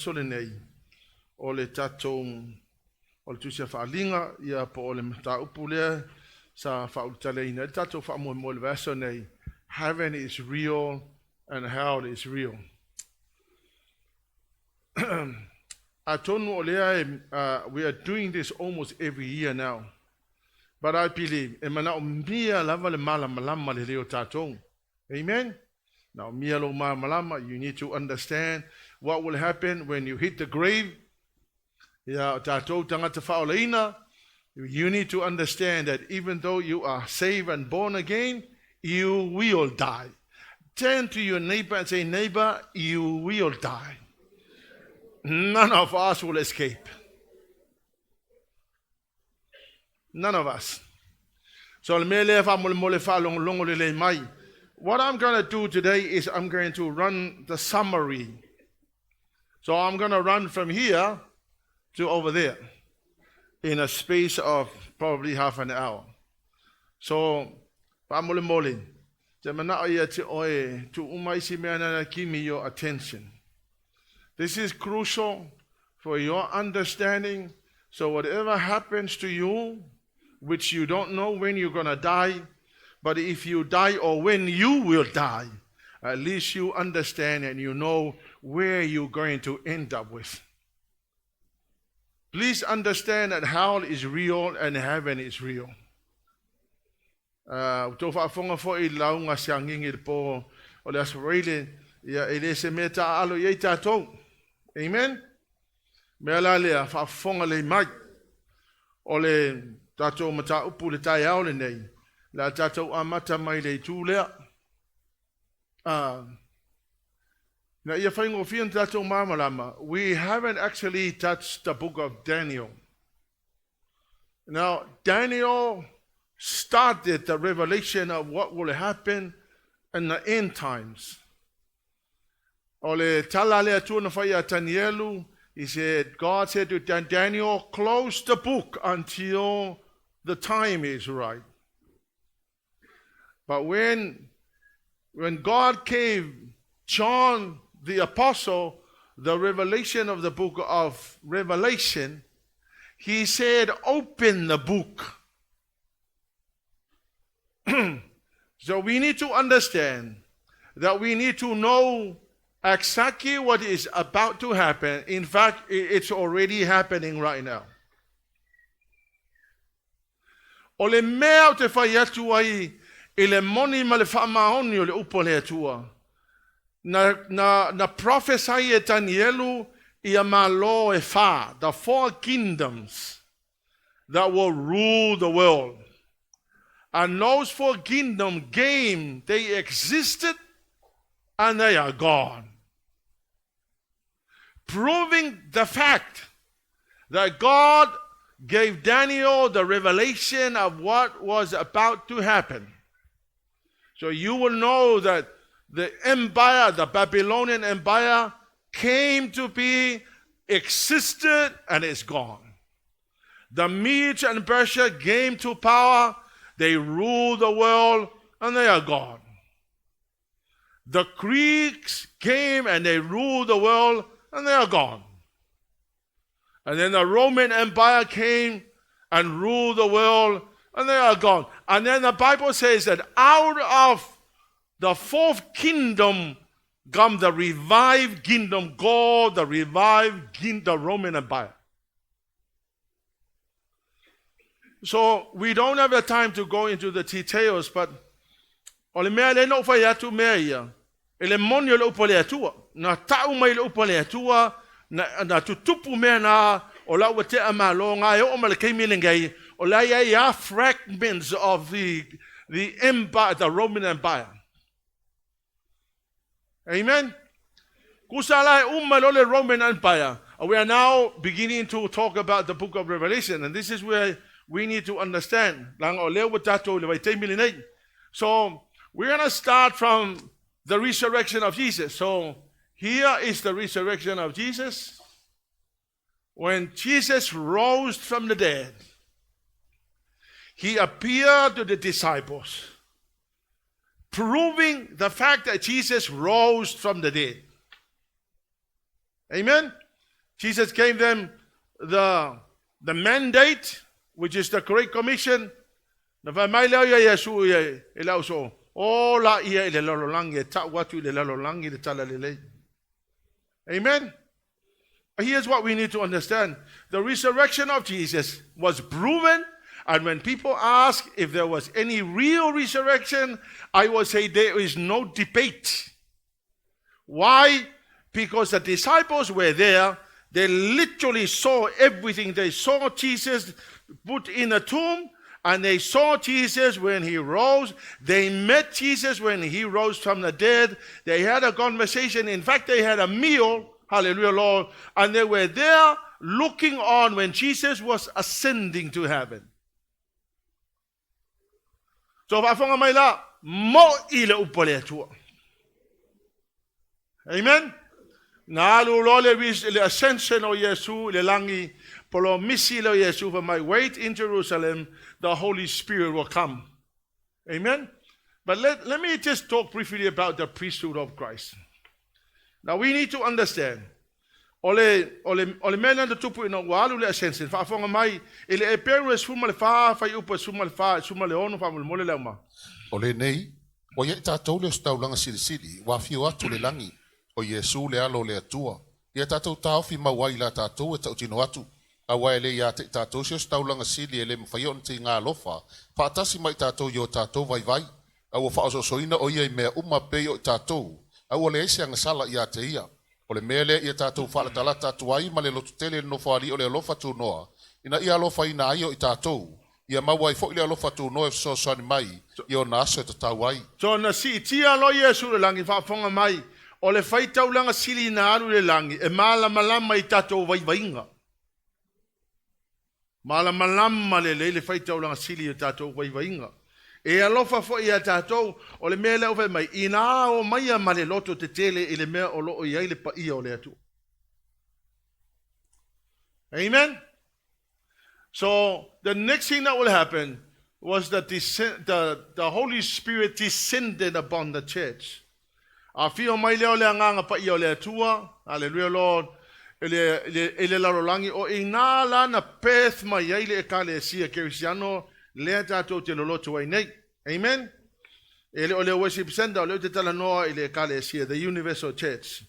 sole nei o le tatou o le tusia whaalinga ia po o le mataupu lea sa whautaleina. Le tatou whaamoe mo le verso nei, heaven is real and hell is real. Atonu o lea, we are doing this almost every year now. But I believe, e mana o mia lava le malama le leo tatou. Amen? Now, mia lo malama, you need to understand what will happen when you hit the grave. Ya tatou tangata whaoleina, you need to understand that even though you are saved and born again, you will die. Turn to your neighbor and say, neighbor, you will die. None of us will escape. None of us. So what I'm going to do today is I'm going to run the summary. So I'm going to run from here to over there in a space of probably half an hour. So, to give me your attention. This is crucial for your understanding. So whatever happens to you, which you don't know when you're going to die, but if you die or when you will die, at least you understand and you know where you're going to end up with. Please understand that hell is real and heaven is real. Amen? Mela lea whaafonga le mai o le tatou mata upu le tai ao le nei. La tatou amata mai le tū lea. Na ia whaingo whian tatou mamalama. We haven't actually touched the book of Daniel. Now, Daniel started the revelation of what will happen in the end times. O le tala lea tūna whaia Tanielu, he said, God said to Daniel, close the book until the time is right. But when God gave John the apostle the revelation of the book of Revelation, he said, open the book. So we need to understand that we need to know exactly what is about to happen. In fact, it's already happening right now. O le mea o te whai atu ai, i le moni ma le whaamaoni o le upo le atua. Na prophesy e Tanielu i a malo e wha, the 4 kingdoms that will rule the world. And those 4 kingdoms came, they existed, and they are gone. Proving the fact that God gave Daniel the revelation of what was about to happen. So you will know that the empire, the Babylonian Empire, came to be, existed, and is gone. The Medes and Persia came to power, they ruled the world, and they are gone. The Greeks came and they ruled the world, and they are gone. And then the Roman Empire came and ruled the world, and they are gone. And then the Bible says that out of the 4th kingdom come the revived kingdom called the revived the Roman Empire. So we don't have the time to go into the details, but ole mea le no fai atu mea ia. Ele monio le upo le atua. Na tau mai le upo le atua. Na tutupu mea na o lau wa te amalo ngā e o ma le keimi le ngai. O la ia fragments of the empire, the Roman Empire. Amen? Kusala umalo le Roman Empire. We are now beginning to talk about the book of Revelation, and this is where we need to understand. So we're going to start from the resurrection of Jesus. So here is the resurrection of Jesus. When Jesus rose from the dead, he appeared to the disciples, proving the fact that Jesus rose from the dead. Amen? Jesus gave them the mandate, which is the Great Commission. Na fa mai leo ya Yesu ya ila so o la ia ile lololangi ta watu ile lololangi le tala lele. Amen. Here's what we need to understand. The resurrection of Jesus was proven, and when people ask if there was any real resurrection, I will say there is no debate. Why? Because the disciples were there. They literally saw everything. They saw Jesus put in a tomb, and they saw Jesus when he rose. They met Jesus when he rose from the dead. They had a conversation. In fact, they had a meal. Hallelujah, Lord. And they were there looking on when Jesus was ascending to heaven. So, mo ile upole tu. Amen. Na lo le ascension of Yesu le langi polo misi lo Yesu for my wait in Jerusalem, the Holy Spirit will come. Amen. But let me just talk briefly about the priesthood of Christ. Now we need to understand. Ole mena de tupu ina walu le ascension fa fonga mai ile Eperu suma le fa upa suma le ono fa mole Leauma. Ole nei o ye tatou le staulanga silisili wa fio atu le langi o Yesu le alo le atua. Ia tatou tau fi mawai la tatou e tau tino atu. Awa ele ia te tatou se staulanga sili ele mwhaion te ngā lofa. Whaatasi mai tatou yo tatou vai. Awa whaasosoina o ia i mea umape o tatou. Awa le ese anga sala ia te ia. O le mele ia tatou whaatala tatou ai ma le lotu tele no whaari o le alofa tu noa. Ina ia alofa ina aio i tatou. Ia mawai fo ile alofa tu noa e so sani mai. Ia o naso e tatau ai. So na si tia lo Yesu le langi whaafonga mai. O le whaitau langa sili na alu le langi. E malama i tatou vaivainga. Malama le whaitau langa sili i tatou vaivainga. E alofa fo ia tatou o le mele o mai ina o mai ma le loto te tele i le mea o lo o ia le pa ia o le atu. Amen. So the next thing that will happen was that the Holy Spirit descended upon the church. A fio mai leo le nganga pa ia o le atua. Hallelujah, Lord. Ele larolangi o ina la na peth mai ia le ekalesia Cristiano. Le tatou te loloto ai nei. Amen. Ele o le worship center, le te tala noa i le ekalesia, the universal church.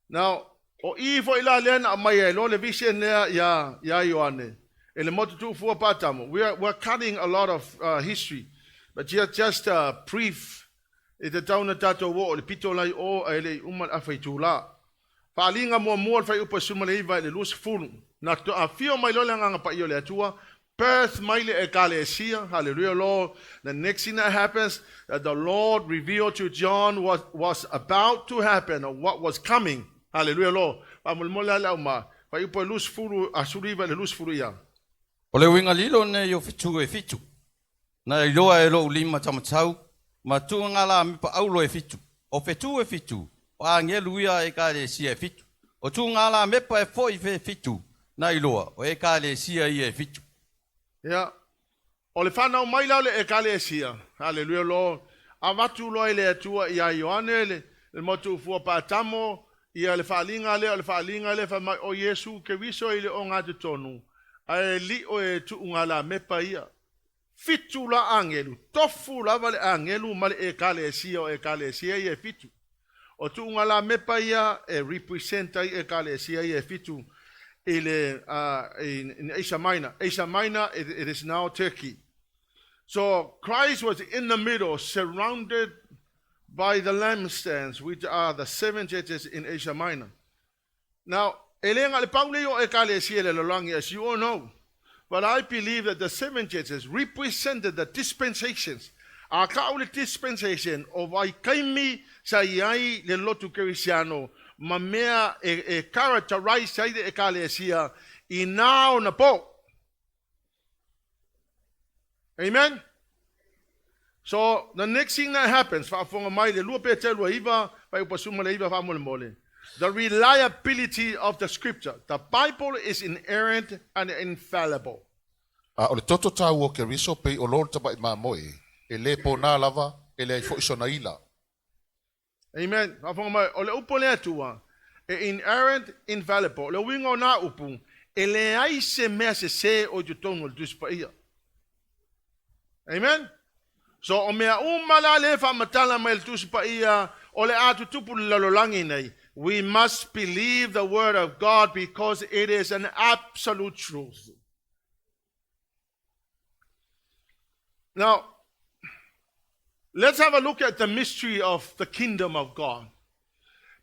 Now, o ifo ila lena mai e lo le vision lea ya Ioane. Ele motu tu fua patamo. We're cutting a lot of history, but just brief. E te tauna tatou wo o le pito lai o ele umal afaitula. Paalinga mua fai upa sumaleiva le lus fulu. Na to a fio mai lo le nganga pa io le atua. Birth maile ekalesia, hallelujah, Lord. The next thing that happens, that the Lord revealed to John what was about to happen, or what was coming. Hallelujah, Lord. Pamulmola Leauma. Fa ipo luz furu asuriva le luz furu ya. O le winga lilo ne yo fitu e fitu. Na iloa e lo ulima tamatau, ma tu ngala mi pa aulo e fitu. O fitu e fitu, o angelu ia ekalesia e fitu. O tu ngala me pa e foi fe fitu. Na iloa o ekalesia e fitu. Yeah. O le whanau mai lau le ekalesia. Hallelujah, Lord. A watu loa le atua ia Ioane le motu fua pātamo ia le whaalinga le whamai o Yesu ke wiso i le o ngā te tonu. A li o e tuunga la mepa ia. Fitu la angelu. Tofu la vale angelu ma le ekalesia o ekalesia ia fitu. O tuunga la mepa ia e representa i ekalesia ia fitu. In Asia Minor. Asia Minor, it is now Turkey. So Christ was in the middle, surrounded by the lampstands, which are the 7 churches in Asia Minor. Now, as you all know, but I believe that the 7 churches represented the dispensations. A kaule dispensation of Aikaimi Sayai le lotu Cristiano. Mamea characterize sai de ekalesia inao na po. Amen. So the next thing that happens, fa fonga mai le lupe telu iva pa upasuma le iva fa mole. The reliability of the scripture. The Bible is inerrant and infallible. O le toto tau o ke riso pe o lor taba ma moe. E le po na lava, e le fo isona ila. Amen. O le upo le atua. inerrant, infallible. Le wingo na upu, ele ai se mea se o tu tonu le tuspaia. Amen? So o mea umala le fa matala mai le tuspaia, o le atu tupu le lalolangi nei. We must believe the word of God because it is an absolute truth. Now, let's have a look at the mystery of the kingdom of God.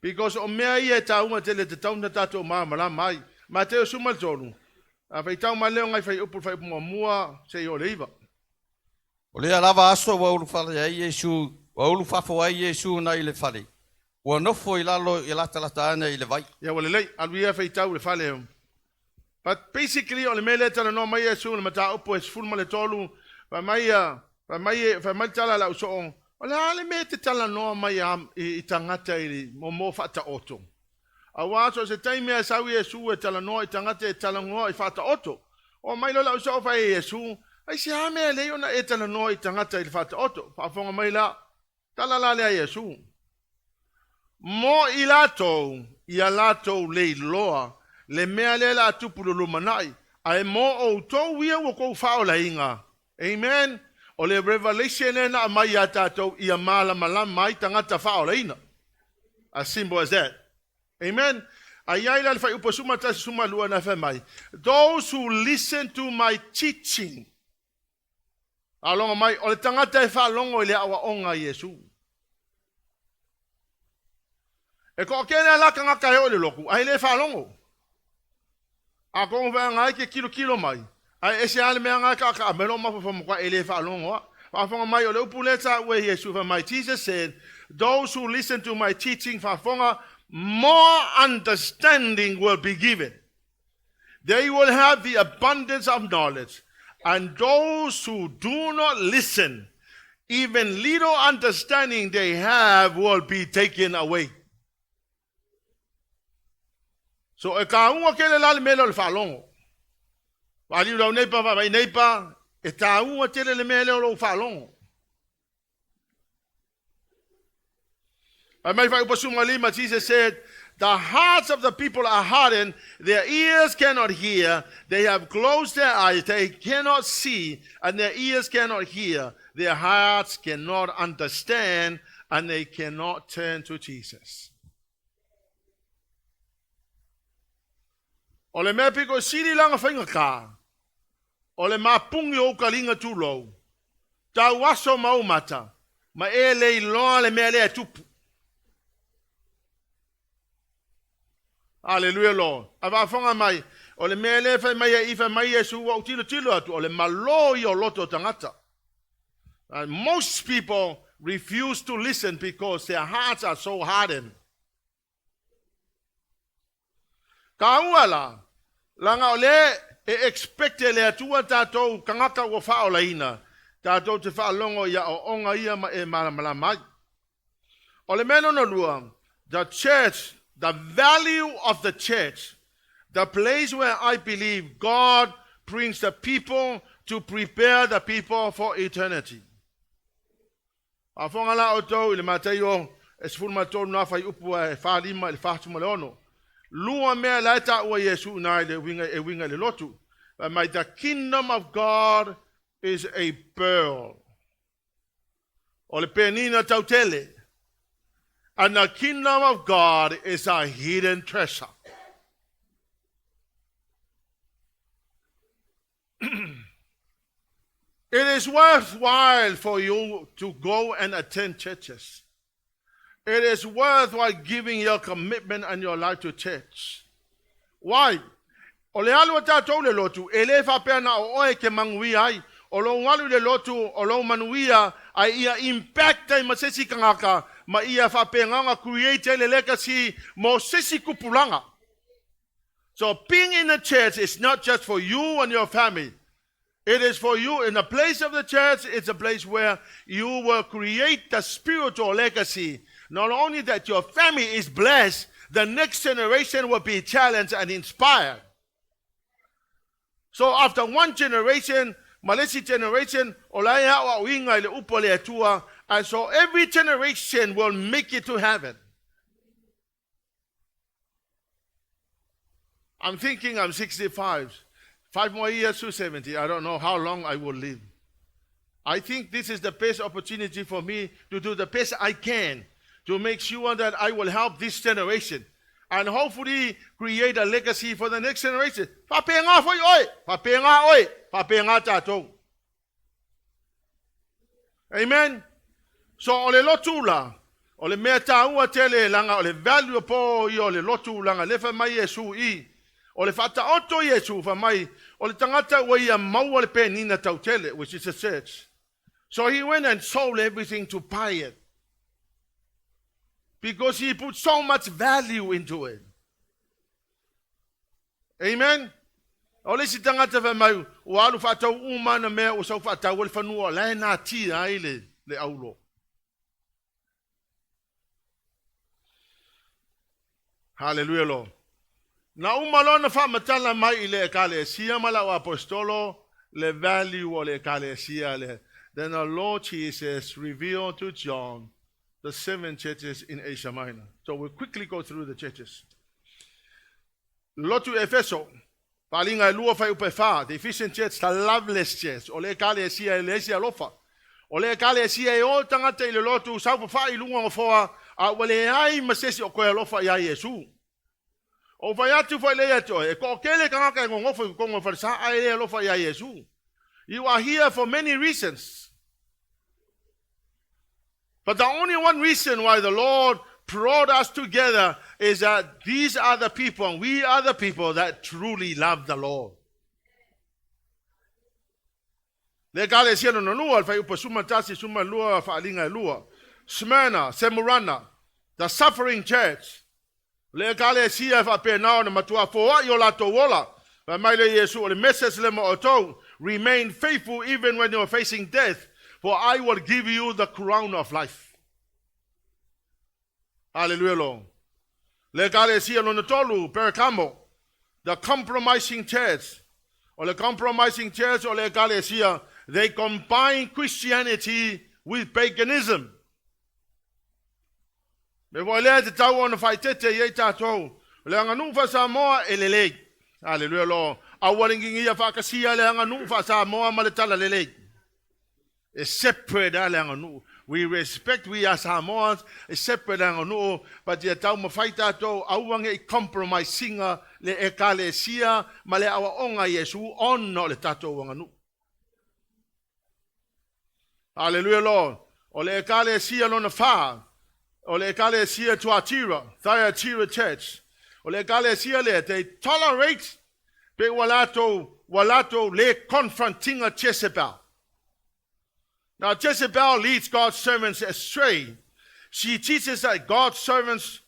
Because o mea ia taunga tele te tauna tato maamala mai. Mateo sumaltonu. A fai tau maleo ngai fai upu fai mua se o leiva. O lea lava aso wa ulu whale ai Yesu, wa ulu whafo ai Yesu na i le whale. Wa nofo i lalo i lata ana i le vai. Ia wale lei, aluia fai tau le whale. But basically, o le mele tala no mai Yesu le mata upu e sfulma le tolu. Fa mai tala la uso. O le ale me te tala no mai i tangata i mo fata oto. A waso se taime a sawi Yesu e tala no i tangata e tala ngoa i fata oto. O mai lo la uso fa Yesu. Ai se ame le ona e tala no i tangata i fata oto. Fa fonga mai la tala la le Yesu. Mo i lato le loa le mea le la tupu lo manai. Ai mo o to wia wo ko fa o la inga. Amen. O le revelation e na mai a tātou i a malam mai tangata whaoreina. As simple as that. Amen. Ayaila le whai upa suma tasi suma lua na whamai. Those who listen to my teaching. Alonga mai, o le tangata e whalongo i le awa onga Yesu. E ko kene laka ngaka he o le loku, ai le whalongo. A kongo wha ngai ke kilo mai. Ai ese ale mea ngā ka melo ma fa mo ele fa longo fa fonga mai o le upuleta we Yesu fa mai. Jesus said, those who listen to my teaching fa fonga, more understanding will be given. They will have the abundance of knowledge. And those who do not listen, even little understanding they have will be taken away. So e ka unga kele lale melo le fa longo. Wali lau neipa vai neipa e tāua tele le mea leo lo whalongo. Mai whai upasuma lima, Jesus said, the hearts of the people are hardened, their ears cannot hear, they have closed their eyes, they cannot see, and their ears cannot hear, their hearts cannot understand, and they cannot turn to Jesus. O le mea piko siri langa whainga ka. O le mapungi o kalinga tūlou. Tau aso maumata. Ma e le iloa le mea lea tupu. Hallelujah, Lord. Awa whanga mai. O le mea lea whai mai e iwha mai e suwa o tilo atu. O le malo i o loto tangata. And most people refuse to listen because their hearts are so hardened. Ka uala. Langa o le e expecte le atua tātou kangaka o whaolaina. Tātou te whaalongo ia o onga ia ma e malamala mai. O le meno no lua, the church, the value of the church, the place where I believe God brings the people to prepare the people for eternity. A whonga la o tau i le Mateo, e sifurma tō na whai upua e whaalima i le whaatuma le ono. Lua mea laita ua Yesu nai le winga le lotu. But the kingdom of God is a pearl. O le Peni na tautele. And the kingdom of God is a hidden treasure. It is worthwhile for you to go and attend churches. It is worthwhile giving your commitment and your life to church. Why? O le alu tātou le lotu, e le whapena o oe ke mangui ai, o lo walu le lotu, o lo manuia, ai ia impacta i masesi kangaka, ma ia whapenganga create le legacy mo sesi kupulanga. So being in the church is not just for you and your family. It is for you. In the place of the church, it's a place where you will create the spiritual legacy. Not only that your family is blessed, the next generation will be challenged and inspired. So after one generation, Malesi generation, olaya wa winga ile upo le atua, and so every generation will make it to heaven. I'm thinking I'm 65. 5 more years to 70. I don't know how long I will live. I think this is the best opportunity for me to do the best I can to make sure that I will help this generation and hopefully create a legacy for the next generation. Papenga foi oi, papenga oi, papenga tatou. Amen. So ole lotula, ole mea taua tele langa ole value po I ole lotu langa lefa mai Yesu I. Ole fata oto Yesu fa mai ole tangata wa ia mau ole Peni na tautele, which is a church. So he went and sold everything to buy it. Because he put so much value into it. Amen. Ole si tangata fa mai o alu fata uma na mea o sau fata ole fanua la na ti ai le aulo. Hallelujah, Lord. Na umalona fa matala mai ile ekalesia mala o apostolo le value o le ekalesia le. Then our Lord Jesus revealed to John the 7 churches in Asia Minor. So we'll quickly go through the churches. Lotu Efeso, palinga lua fa upefa, the Ephesian church, the loveless church, o le ekalesia elesia lofa. O le ekalesia e o tangata ile lotu saupa fa ilunga ngofoa, a wale ai masesi o koe lofa ya Yesu. O vai atu foi le ato e ko kele kanga ka ngofo ko ngofo sa ai le lofa ya Yesu. You are here for many reasons. But the only one reason why the Lord brought us together is that these are the people, and we are the people that truly love the Lord. Le kale siano no lua fa upa suma tasi suma lua fa alinga lua. Smyrna, Semurana, the suffering church. Le kale sia fa penao na matua foa yo la towola. Fa mai le Yesu le message le mo oto, remain faithful even when you are facing death, for I will give you the crown of life. Hallelujah, Lord. Le kale sia no tolu percamo, the compromising church, or the compromising church or le kale sia, they combine Christianity with paganism. Me voile te tau ona faitete ye tatou. Le nganu fa Samoa elele. Hallelujah, Lord. Awalingi ia fa kasia le nganu fa Samoa maletala lele. A separate le nganu. We respect we as Samoans, a separate nganu, but ye tau ma faita to awange compromising le ekalesia male awa onga Yesu on no le tatou nganu. Hallelujah, Lord. O le ekalesia no na fa. O le ekalesia Tuatira, Thyatira church. O le ekalesia le, they tolerate pe walato le confronting a Jezebel. Now Jezebel leads God's servants astray. She teaches that God's servants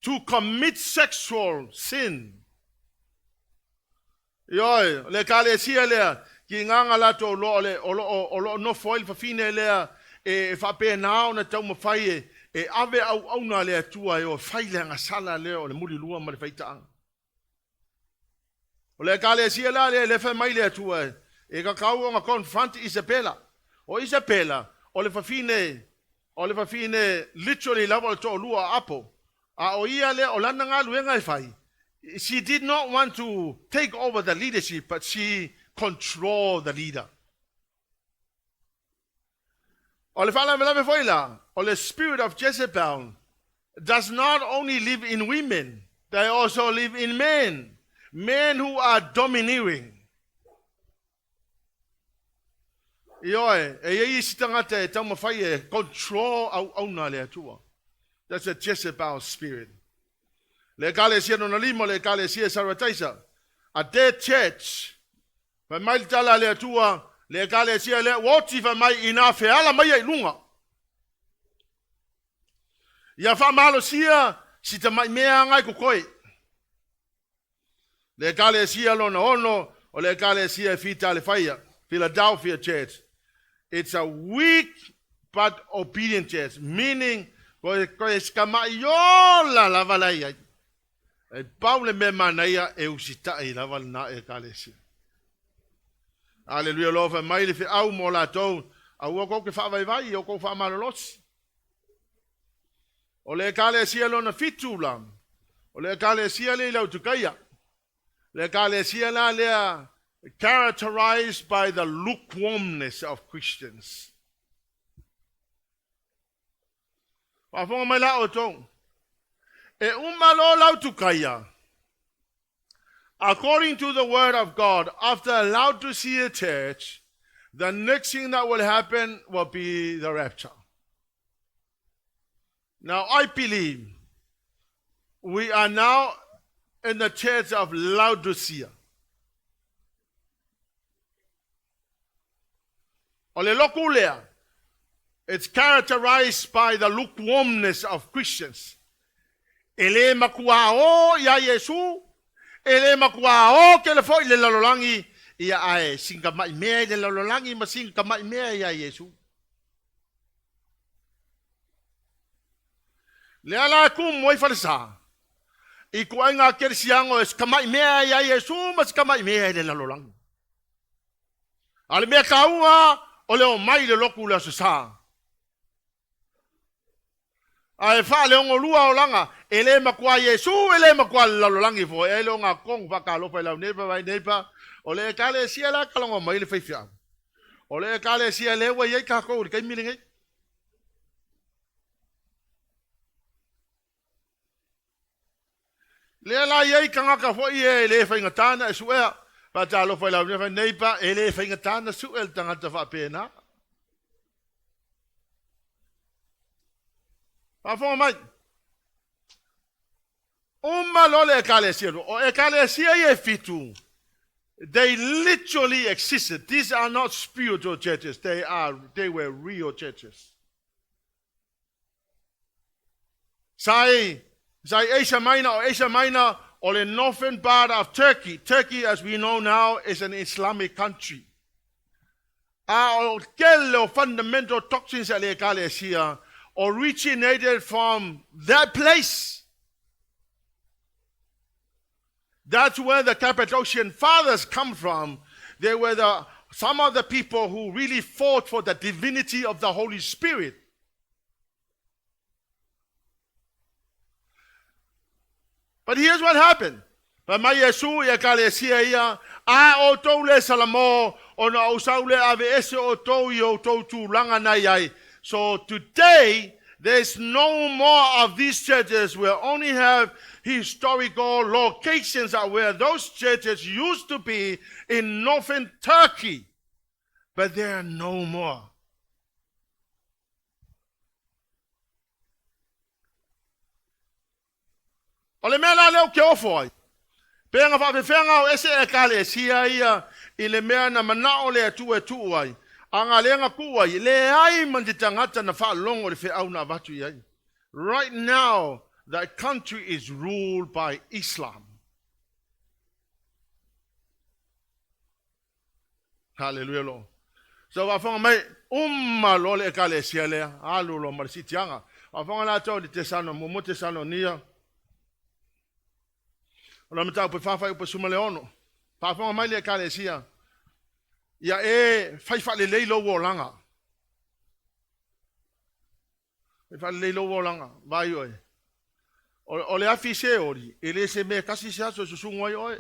to commit sexual sin. Yo, le ekalesia le, ki nganga lato lo no foil fa fine le e fa pe nao na tau mafai e ave au na le atua e o whailanga sala le o le muri lua ma le whaitaanga. O le kale sia la le wha mai le atua e ka kau o nga confront Isabella. O Isabella, o le whawhine literally lava to lua apo. A o ia le o lana ngā luenga e whai. She did not want to take over the leadership, but she controlled the leader. O le whala me foila, o le spirit of Jezebel does not only live in women, they also live in men. Men who are domineering. Ioe, e isi tangata e tama whai e control au na le atua. That's a Jezebel spirit. Le kale sia no limo, le kale sia sarataisa. A dead church. Fa mai tala le atua, le kale sia le woti fa mai ina fe ala mai ai lunga. Ia fa malo sia si te mai mea ngai ko koi. Le kale sia lo no ono o le kale sia fita le faia. Philadelphia church. It's a weak but obedient church, meaning ko eskama yo la valai. E Paule me manaia e usita e la val na e kale sia. Hallelujah, Lord, fa mai le fe au mo la tou, au ko ke fa vai o ko fa malolos. O le kale sia lo na fitula. O le kale sia le lau tukaya. Le kalesia la lea characterized by the lukewarmness of Christians. Wafonga mai la otong. E umalo lau tukaya. According to the word of God, after a Laodicea church, the next thing that will happen will be the rapture. Now, I believe we are now in the church of Laodicea. Ole lokulea. It's characterized by the lukewarmness of Christians. Ele makua o ya Yesu, ele makua o ke le foi le lalolangi ia ai singa mai me le lalolangi ma singa mai me ya Yesu. Le ala ku moi falsa. I ku nga kersiango es kamai me ya Yesu mas kamai me le lalolangi. Ale me kaua ole o mai le lokula sa. Ai fa le ngolua o langa ele makua Yesu ele makua lalolangi fo ele nga kong fa ka lo fa la nepa vai nepa ole kale sia la kalongo mai le faifia ole kale sia le wa ye ka ko ke milingi le la ye ka ka fo ye le fa ngatana suea pa ta lo fa la nepa ele fa ngatana suel tanga ta fa pena pa fo mai lo le ecclesia o ecclesia ye fitu. They literally existed. These are not spiritual churches. They were real churches. Sai Asia Minor or the northern part of Turkey. Turkey, as we know now, is an Islamic country. Our fundamental doctrines of the ecclesia originated from that place. That's where the Cappadocian fathers come from. They were some of the people who really fought for the divinity of the Holy Spirit. But here's what happened. So today, there's no more of these churches. We only have historical locations where those churches used to be in northern Turkey. But there are no more. Ole mela leo ke ofoi. Penga fa fenga o ese ekale sia ia ile mea na manao le tu ai. Anga lenga kuai le ai manditangata na fa longo le fe au na vatu ia. Right now that country is ruled by Islam. Hallelujah, Lord. So wafanga mai lo le ekale sia le alu lo marsitianga. Wafanga la tau di tesano mo tesano nia. Ola mata pe fa pe suma leono. Pa fa mai le kalesia. Ya fa le leilo wo langa. Fa le leilo wo langa. Vai oi. O le afise ori, ele se me kasi sia so sungo oi.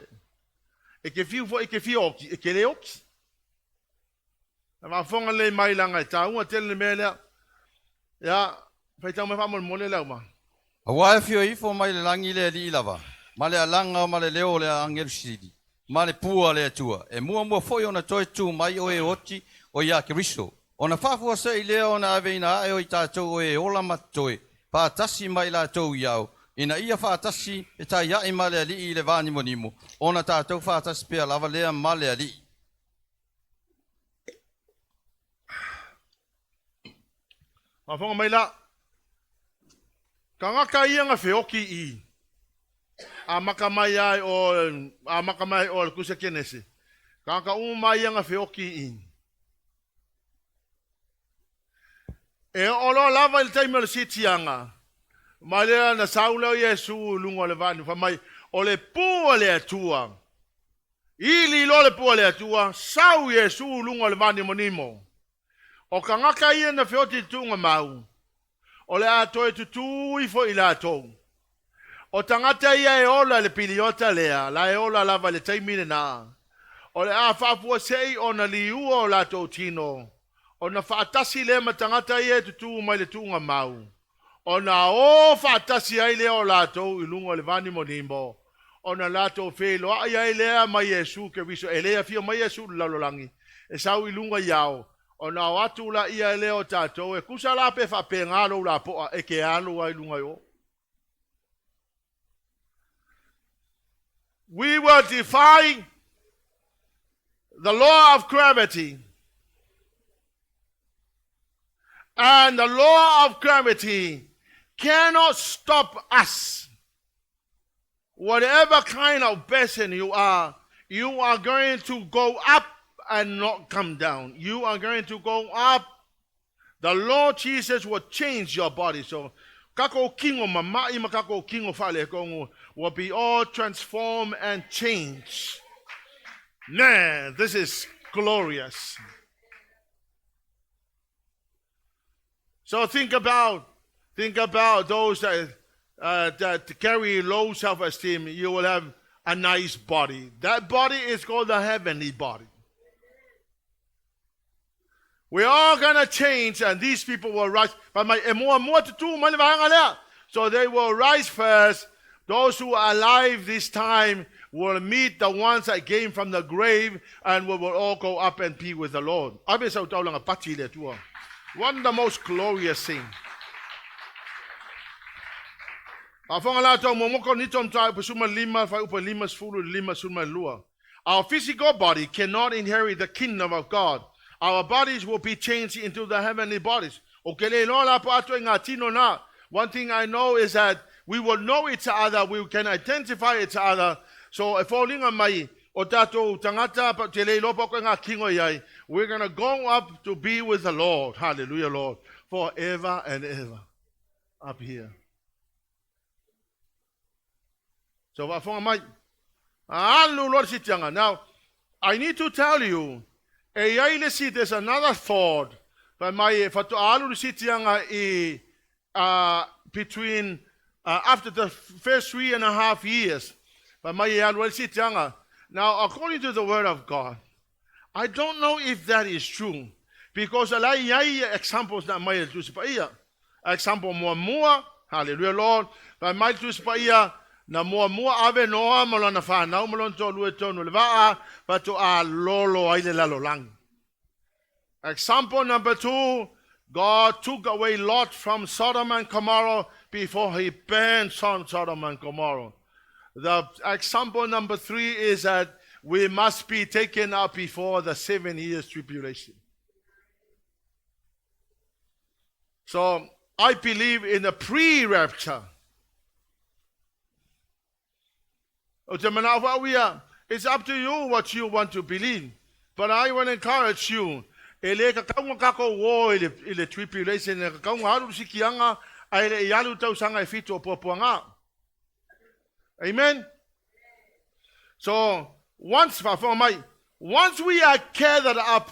E ke fi oki, e ke le oki. Ma fonga le mai langa ta un tel me le. Ya, fa ta me fa mo le Leauma. Awa fio ifo mai le langi le li lava. Male alanga male leo le angel sidi. Male pua le tua. E mua foi ona toi tu mai o e oti o ya Kristo. Ona fafu se i leo na aveina e o ita to e ola matoi. Pa tasi mai la to yao. Ina ia fa tasi e ta ya i male ali le vani monimo. Ona ta to fa tasi pe lava le male ali. Afonga mai la. Kanga kai nga feoki I. Amakamai o kusa kenese. Kaka umai nga feoki in. E olo lava il taimel sitianga. Malea na saula Yesu lungo le vani fa mai ole pu le atua. Ili lo le pu le atua sau Yesu lungo le vani monimo. O kangaka ia na feoti tunga mau. Ole atoe tutu ifo ila atou. O tangata ia e ola le piliota lea, la e ola lava le taimine na. O le a whapua sei o na liua o la tō tino. O na whaatasi le ma tangata ia e tutu mai le tuunga mau. O na o whaatasi ai le o la tō ilunga le vani mo nimbo. O na la tō whelo ai ai lea mai Yesu ke viso. E lea fia mai Yesu lalolangi. E sau ilunga iao. O na o atu la ia e leo tātou. E kusa la pe whape ngalo la poa. E ke alo ai ilunga yo. We will defy the law of gravity. And the law of gravity cannot stop us. Whatever kind of person you are going to go up and not come down. You are going to go up. The Lord Jesus will change your body. So, kako kingo mamai makako kingo fale kongo will be all transformed and changed. Man, this is glorious. So think about those that carry low self-esteem. You will have a nice body. That body is called the heavenly body. We're all gonna change, and these people will rise. So they will rise first. Those who are alive this time will meet the ones that came from the grave, and we will all go up and be with the Lord. One of the most glorious things. Our physical body cannot inherit the kingdom of God. Our bodies will be changed into the heavenly bodies. One thing I know is that we will know each other, we can identify each other. So if we're going to go up to be with the Lord. Hallelujah, Lord. Forever and ever. Up here. So now, I need to tell you, there's another thought. Between after the first 3.5 years. Now, according to the word of God, I don't know if that is true. Because examples that might do example more, hallelujah, Lord. But might do na more ave no malona fa na malon to lu to no leva but to a lolo ai le lang. Example number 2, God took away Lot from Sodom and Gomorrah before he burned Sodom and Gomorrah. The example number 3 is that we must be taken up before the 7 years tribulation. So I believe in the pre-rapture. It's up to you what you want to believe. But I want to encourage you. Tribulation. Amen. So once we are gathered up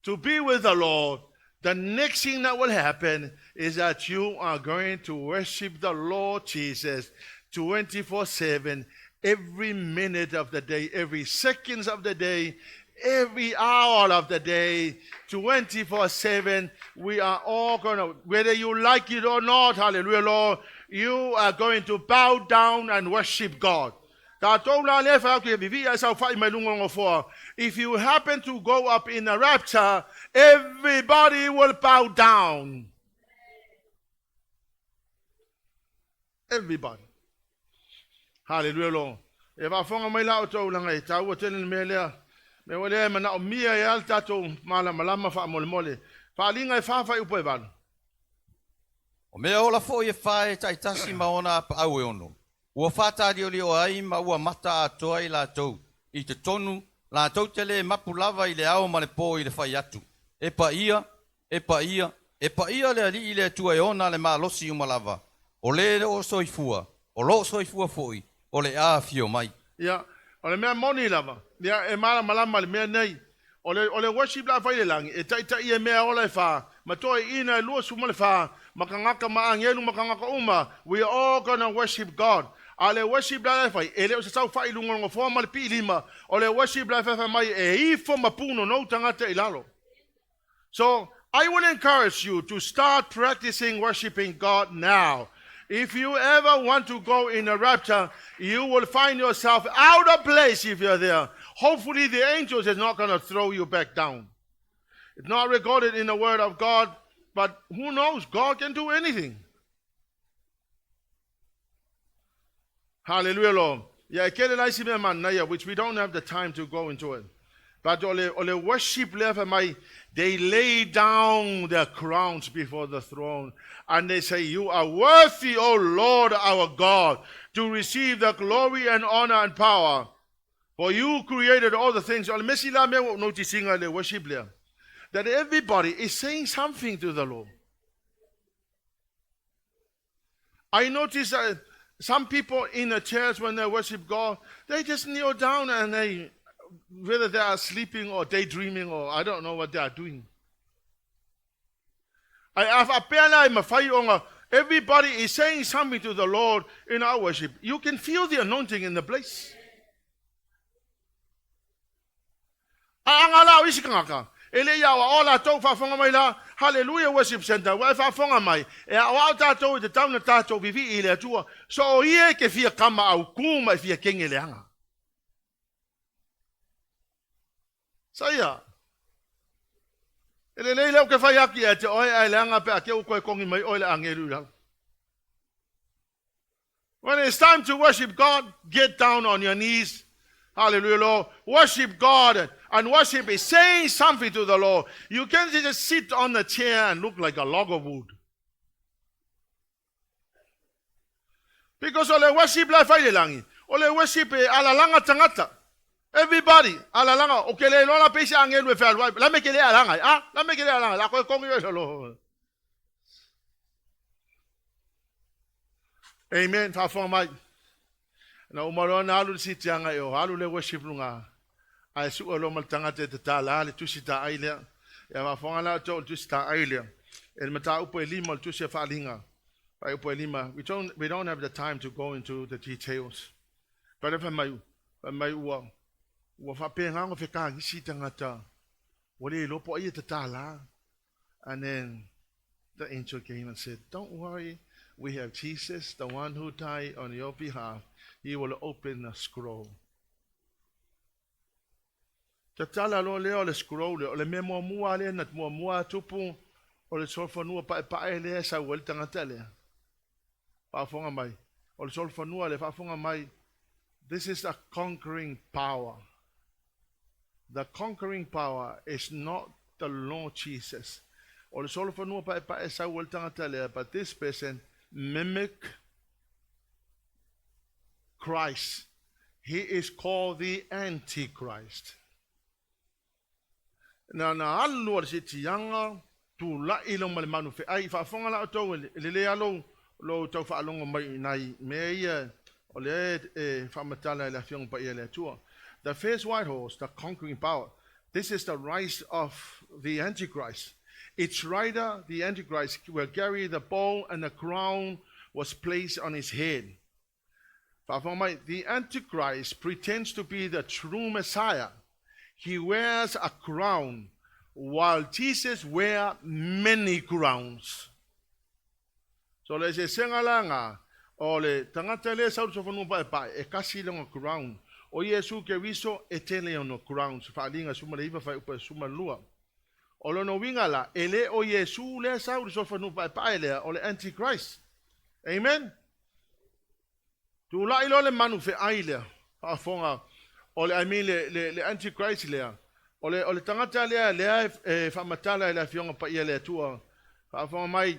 to be with the Lord, the next thing that will happen is that you are going to worship the Lord Jesus 24/7, every minute of the day, every second of the day, every hour of the day, 24/7. We are all going to, whether you like it or not, hallelujah, Lord, you are going to bow down and worship God. If you happen to go up in a rapture, everybody will bow down. Everybody. Hallelujah, Lord. If I found my out to Langai, I would tell me there. Me wale mana mia ya tato malama fa molmole. Fa linga fa upevan. O mea ola fo e whae tai tasi maona pa au e ono. Ua whata ri o ai ma ua mata atoa i la tau. I te tonu, la tau te le mapu lava i le ao ma le pō i le whai atu. E pa ia le ali i le tua e ona le malosi umalava. O le o soifua, o lo soifua foi, o le a fio mai. Ya, o le mea moni lava. Ya, e malama le mea nei. O le worship la whai le langi. E tai e mea o le wha. Ma toi ina e lua suma le wha. makangaka maangelu makangaka uma, we are all gonna worship God. Ale worship la fai ele se sau fai lungo ngo forma le pilima ole worship la fai mai e ifo mapuno no tangata ilalo. So I will encourage you to start practicing worshiping God now. If you ever want to go in a rapture, you will find yourself out of place if you're there. Hopefully the angels is not going to throw you back down. It's not recorded in the word of God, but who knows? God can do anything. Hallelujah, Lord. Yeah, which we don't have the time to go into it. But ole worship level, they lay down their crowns before the throne. And they say, you are worthy, O Lord our God, to receive the glory and honor and power. For you created all the things. Noticing the worship there, that everybody is saying something to the Lord. I notice that some people in the church, when they worship God, they just kneel down and whether they are sleeping or daydreaming or I don't know what they are doing. Everybody is saying something to the Lord in our worship. You can feel the anointing in the place. Hallelujah worship center. So ye ke fia kama au kuma fia kengeleanga. Saya. Ele leo ke fai aki ate oi ai langa pe ake ko kongi mai oi le angelu. When it's time to worship God, get down on your knees. Hallelujah, Lord. Worship God. And worship is saying something to the Lord. You can't just sit on the chair and look like a log of wood. Because ole worship la fai langi. Ole worship ala langa tangata. Everybody, ala langa. Okele lola pesa angelu e fai. La me kele ala langa. Ah, la me kele ala langa. La ko kongi yo lo. Amen. Fa fo mai. Na umaro na alu siti anga yo. Alu le worship lunga. Ai su lo mal tangata te tala le tu sita aile. Ya va fo ala to tu sita aile. El mata upo elima tu se fa linga. We don't have the time to go into the details. But if I may wa fa pe nganga fe ka si tangata. Wole lo po ye tala. And then the angel came and said, "Don't worry, we have Jesus, the one who died on your behalf. He will open the scroll." Tatala lo leo le scroll le memo mua le nat mua tupu o le solfanua pa ele sa wel tangata le. Fafonga mai. O le solfanua le fafonga mai. This is a conquering power. The conquering power is not the Lord Jesus. O le solfanua pa sa wel tangata le, but this person mimic Christ. He is called the Antichrist. Na alu al sitianga tu la ilong malimanu fe ai fa fonga la to le alo lo to fa longo mai nai me ole fa matala la fiong pa ele tu. The first white horse, the conquering power. This is the rise of the Antichrist. Its rider, the Antichrist, will carry the bow and the crown was placed on his head. The Antichrist pretends to be the true Messiah. He wears a crown, while Jesus wears many crowns. So let's say, "Sengalanga, ole tangata le sa so fonu pa e kasi long crown. O Yesu ke viso etele on crowns. Fa linga suma le fa upa suma lua. Olo no wingala ele o Yesu le sa so fonu pa ele ole Antichrist. Amen. Tu la ilo le manu fe aile fa fonga. Ole le Antichrist le ole tangata le fa matala le fionga pa ile tua fa fa mai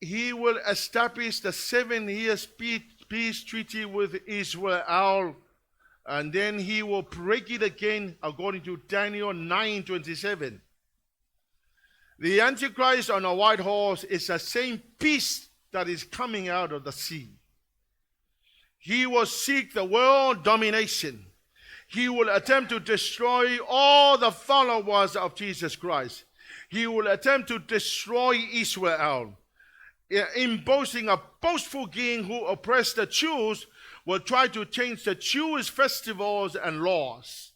he will establish the 7 years peace treaty with Israel, and then he will break it again according to Daniel 9:27. The Antichrist on a white horse is the same beast that is coming out of the sea. He will seek the world domination. He will attempt to destroy all the followers of Jesus Christ. he will attempt to destroy Israel. Imposing a boastful king who oppressed the Jews will try to change the Jewish festivals and laws.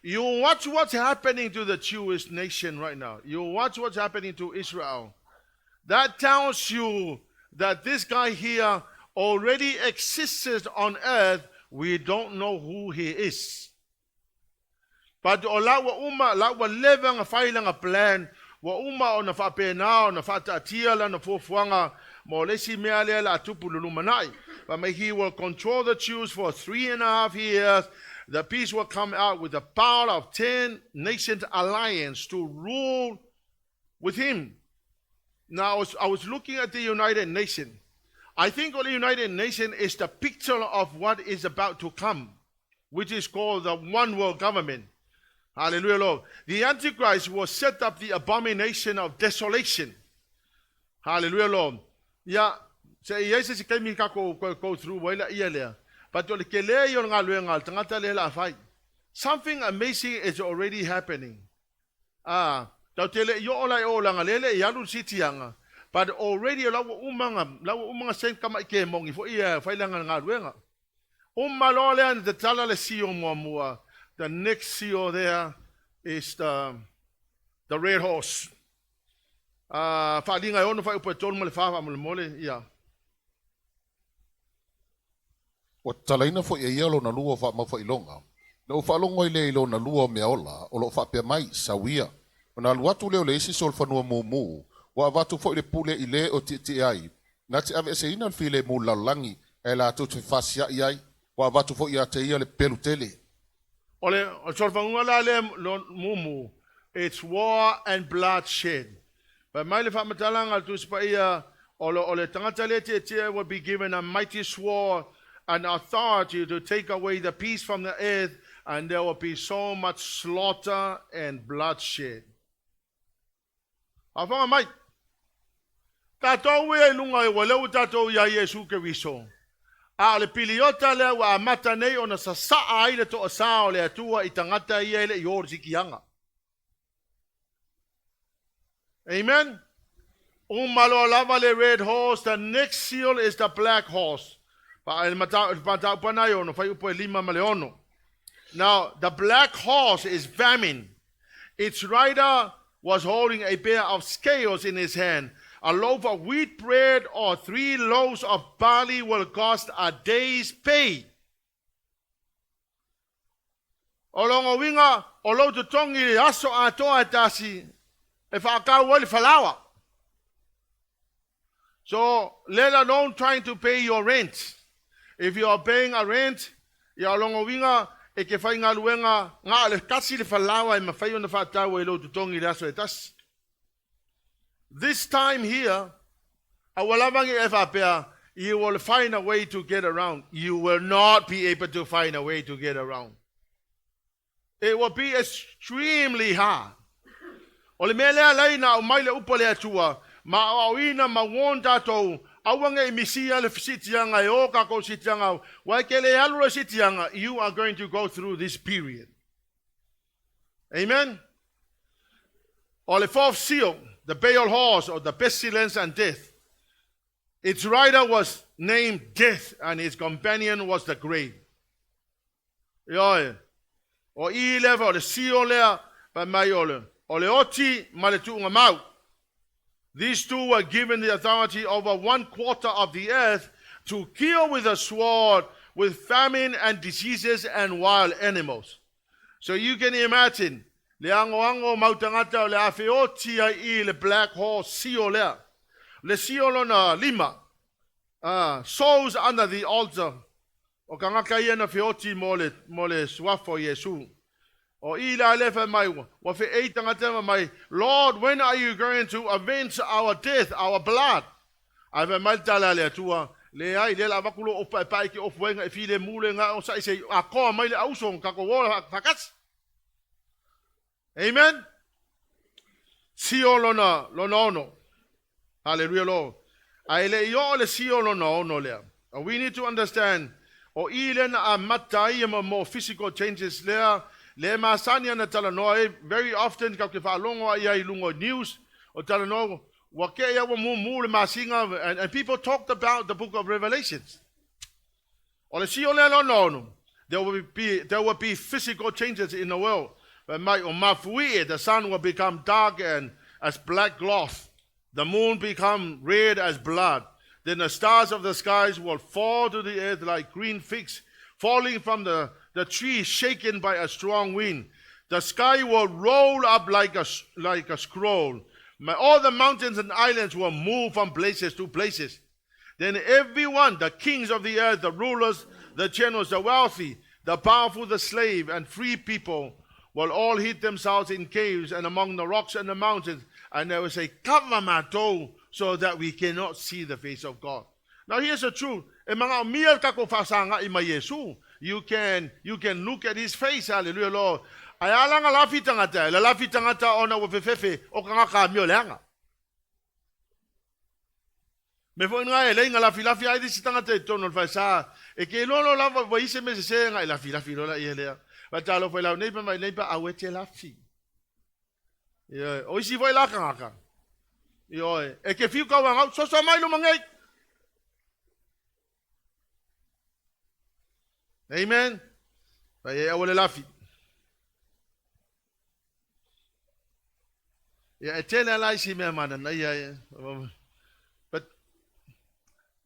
You watch what's happening to the Jewish nation right now. You watch what's happening to Israel. That tells you that this guy here already existed on earth. We don't know who he is. But la living a filing a plan. Wa on a fapena on a fatatia and a fofuanga molesi meale la tupulumanai. But he will control the Jews for 3.5 years. The peace will come out with the power of 10 nations alliance to rule with him. Now, I was looking at the United Nations. I think the United Nations is the picture of what is about to come, which is called the one world government. Hallelujah, Lord. The Antichrist will set up the abomination of desolation. Hallelujah, Lord. Yeah, say yes, go through. But something amazing is already happening. But already the next CEO there is the red horse. Yeah. O talaina fo ia lo na lua fa ma fa ilonga. No fa longo ile ilo na lua me ola o lo fa pe mai sawia. O na lua tu le isi sol fa no mo wa vatu fo le pule ile o ti ai. Na ti ave se ina file mo lalangi e la tu fa sia ai wa vatu fo ia te ia le pelu tele. Ole sol fa ngala le mumu. It's war and bloodshed. But mai le fa matalanga tu spa ia ole tangata le te will be given a mighty sword and authority to take away the peace from the earth, and there will be so much slaughter and bloodshed. Afanga mai. Tato we lunga wale tato ya Yesu ke wiso. Ale piliota le wa mata nei ona sa ai le to sa le tua itangata ye le yor sikianga. Amen. Umalo lava le red horse, the next seal is the black horse. Now, the black horse is famine. Its rider was holding a pair of scales in his hand. A loaf of wheat bread or 3 loaves of barley will cost a day's pay. Olongo winga, olo tu tongi aso atoa tasi, e whakau wali whalawa. So, let alone trying to pay your rent. If you are paying a rent, ya longo winga e ke fai ngā luenga ngā le kasi le whalawa e mawhai ona whātau e lo tutongi le aso e tas. This time here, awalavangi e whapea, you will find a way to get around. You will not be able to find a way to get around. It will be extremely hard. O le mea lea leina o mai le upo le atua, ma awina ma wonda tau, awanga emisia le sitianga e oka ko sitianga wa ke le alu sitianga. You are going to go through this period. Amen. Or the 4th seal, the Baal horse, or the pestilence and death. Its rider was named Death, and his companion was the grave. Yoe. O I leva o le seal lea pa mai ole. O le oti ma le tuunga mau. These two were given the authority over 1/4 of the earth to kill with a sword, with famine and diseases and wild animals. So you can imagine, le ango mautangata le afeoti ai le black horse seal lea. Le seal na Leauma, souls under the altar. O kangaka ia na feoti mo le swafo Yesu. O ila lefa mai wa fe eitanga mai, Lord, when are you going to avenge our death, our blood? Ave mai tala le tua le ai le lava kulo o pai ki of wenga e file mule nga o sai se a ko mai le ausong ka ko wola fakas. Amen. Sio lona ono. Hallelujah, Lord. Ai le yo le sio lona ono le. We need to understand o ile na matai mo physical changes there. Le masani na tala no very often ka ke whaalongo ia I lungo news o tala no wa ke ia wa mu le masinga and people talked about the book of Revelations. O le si o le no. There will be physical changes in the world. The sun will become dark and as black cloth. The moon become red as blood. Then the stars of the skies will fall to the earth like green figs, falling from the tree shaken by a strong wind. The sky will roll up like a scroll. All the mountains and islands will move from places to places. Then everyone, the kings of the earth, the rulers, the generals, the wealthy, the powerful, the slave, and free people will all hid themselves in caves and among the rocks and the mountains. And they will say, cover my toe so that we cannot see the face of God. Now here's the truth. You can look at his face. Hallelujah, Lord. Ayala nga lafi tangata. La lafi tangata ona wafefefe. O kanga kamyo leanga. Me fo nga ele nga lafi ai disi tangata itono fa e ke lolo lava wa ise me se nga lafi lola ile ba talo foi la neipa awete lafi yo o isi voi la kanga yo e ke fiu ka wa so mai lo mangai. Amen. Ba ye awole lafi ya etela la isi me mana na ya. But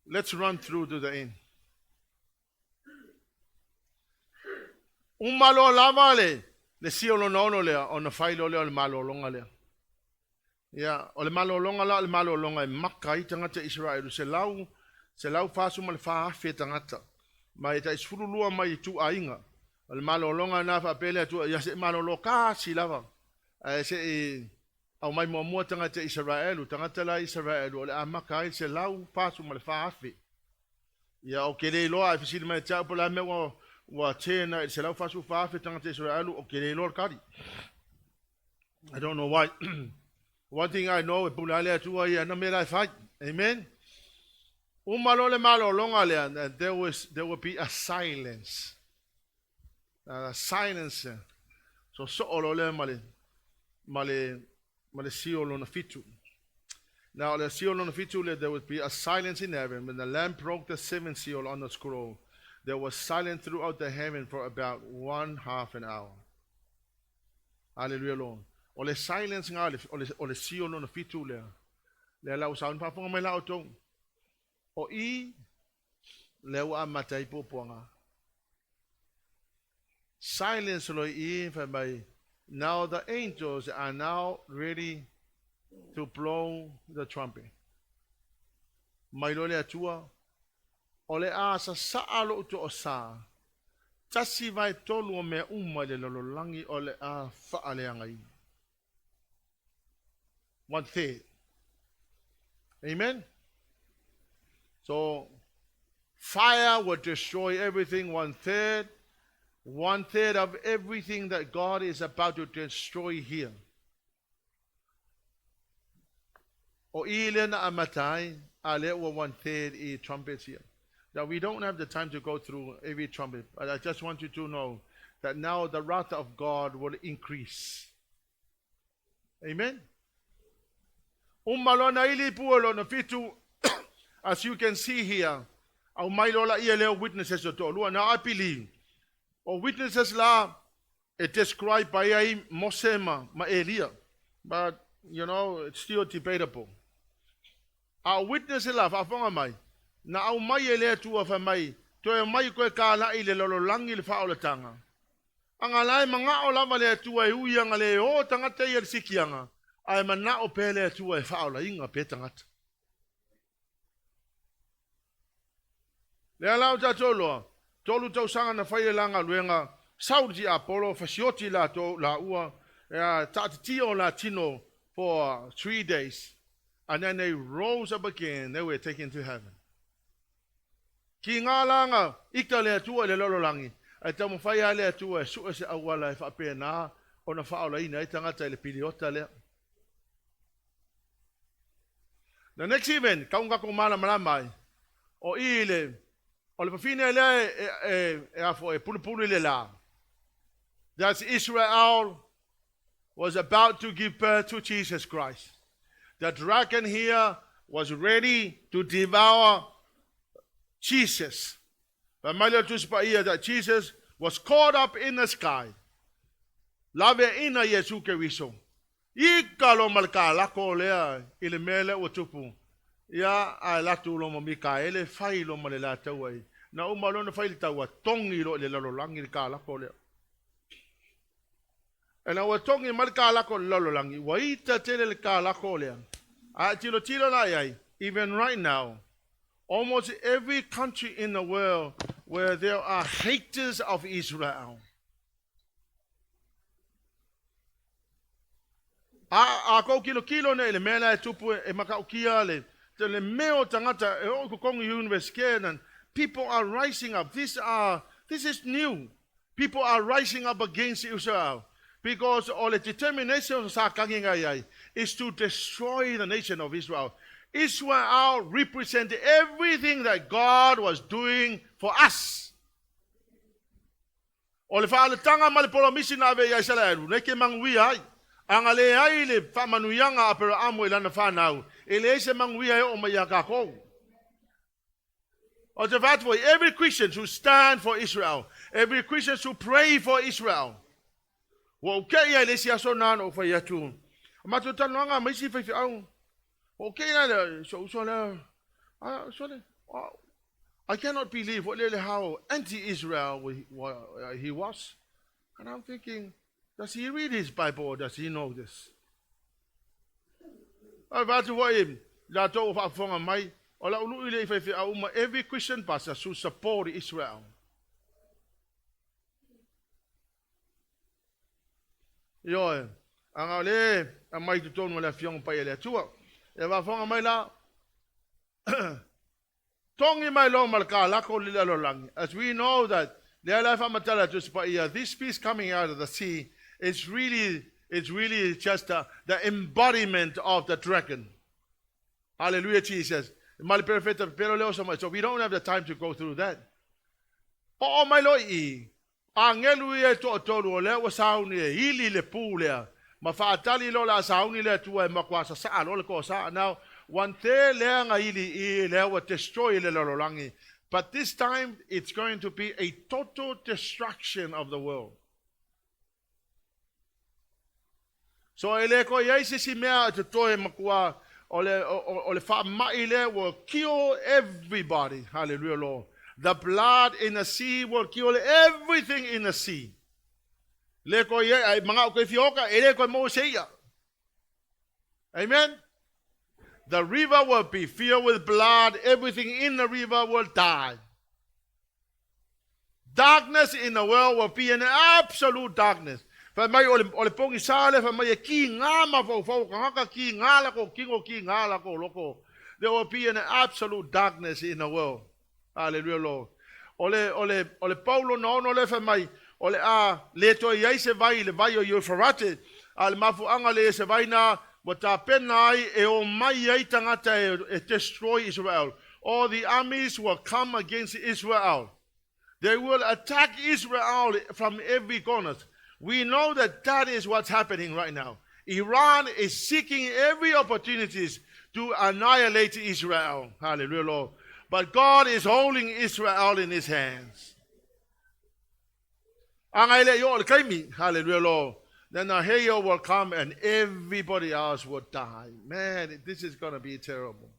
let's run through to the end. Malo lava le siolo nono le ona failo le malo longa le. Ya, o le malo longa e maka I tangata Israel se lau fasu mal fa fe tangata. Mai ta isfurulua mai tu ainga. O le malo longa na fa pele tu ya se malo loka si lava. Se au mai mo tangata Israel, tangata la Israel o le amaka se lau fasu mal fa fe. Ya o kele lo a fisi mai ta pola me wa tena se lau fasu fa fe tangata Israel o kele lo kari. I don't know why. One thing I know, bulale tu ai na me la fight. Amen. Umalo le malo longa le and there will be a silence. Silence. So olo le male siolo na fitu. Now the seal on the fitu, there would be a silence in heaven. When the Lamb broke the seventh seal on the scroll, there was silence throughout the heaven for about 1/2 an hour. Hallelujah, Lord. O le silence nga o le seal on the fitu le la usaun pa fonga mai la otong. O I le wa matai poponga. Silence lo I fa mai. Now the angels are now ready to blow the trumpet. Mai lo le atua o le asa saalo to osa. Tasi vai tolu me le lololangi o le a faaleangai. 1/3. Amen. So fire will destroy everything. 1/3. 1/3 of everything that God is about to destroy here. O ile na amatai ale wa 1/3 I trumpets here. Now we don't have the time to go through every trumpet, but I just want you to know that now the wrath of God will increase. Amen. Umalona ili puolo na fitu, as you can see here, au mailola ieleo witnesses to lua. Now I believe, or witnesses la, it described by Mosema ma Elia, but you know it's still debatable. Our witnesses la fa fonga mai, na au mai ele tu fa mai, to e mai ko ka la ile lololangi le fa o le tanga. Anga lai manga o lava le tu e ui anga le o tangata I sikianga. Ai mana o pele tu e fa o la inga pe tangata. Le ala o tolo, tolu tau sanga na fai langa luenga, saudi Apollo fasioti la to la ua, tati o la tino for 3 days. And then they rose up again. They were taken to heaven. Ki ngā langa, ika lea tua le lololangi. Ai tamu whai lea tua e sua se awala e whapea nā, o na whaola ina e tangata le piliota lea. The next event, kaunga ko mala malamai, o ile, o le pawhine lea e afo e pulupulu le la. that Israel was about to give birth to Jesus Christ. The dragon here was ready to devour Jesus. That Jesus was caught up in the sky. Lavea ina Yesu Keriso. Ikalo malka lako lea ile mele utupu. Ya alatu lo mamika ele failo malela tawai. Na umalo na fail tawa tongi lo le lololangi ka lako lea. Ena watongi malka lako lololangi. Waita tele ka lako lea. Tilo na yai. Even right now, almost every country in the world where there are haters of Israel. Ako kilo na ele mena tupu e makaukia le tele meo tangata e o kong university and people are rising up. This is new. People are rising up against Israel because all the determination sa kangingayay is to destroy the nation of Israel. Israel represented everything that God was doing for us. Ole fa le tanga malipolo misina ave ya sala neke mangwi ai angale ai le fa manuyanga apero amo ilana fa nau ele se mangwi ai o mayaka ko. Or the fact for every Christian to stand for Israel, every Christian to pray for Israel. Wo ke ya le sia so nano fa ya tu. Matutano nga misi fa au. Okay, I cannot believe how anti-Israel he was. And I'm thinking, does he read his Bible or does he know this? Every Christian pastor should support Israel. Yo, angale, amay tuton wala fiyong payele tuwa. Eva fonga mai la tongi mai lo malka la ko lila lo lang. As we know that the life amatala just this piece coming out of the sea is really just the embodiment of the dragon. Hallelujah, Jesus. So we don't have the time to go through that. Oh my Lord, angeluye to tolu le wasauni ili le pule. Mafatali lola sauni le tuwa makwasa sa alo ko sa now one te le ili le wa destroy le lololangi, but this time it's going to be a total destruction of the world. So ele ko yeisi si mea to toe makwa ole fa maile will kill everybody. Hallelujah, Lord. The blood in the sea will kill everything in the sea. Amen. The river will be filled with blood. Everything in the river will die. Darkness in the world will be an absolute darkness. There will be an absolute darkness in the world. Hallelujah, Lord. Ole Paulo no le fa mai. Ole a le to ye se vai le vai o Euphrates al mafu anga le se vai na bota penai e o mai ye tangata e destroy Israel. All the armies will come against Israel. They will attack Israel from every corner. We know that is what's happening right now. Iran is seeking every opportunities to annihilate Israel. Hallelujah, Lord. But God is holding Israel in his hands. Hallelujah, Lord. Then the hail will come and everybody else will die. Man, this is going to be terrible.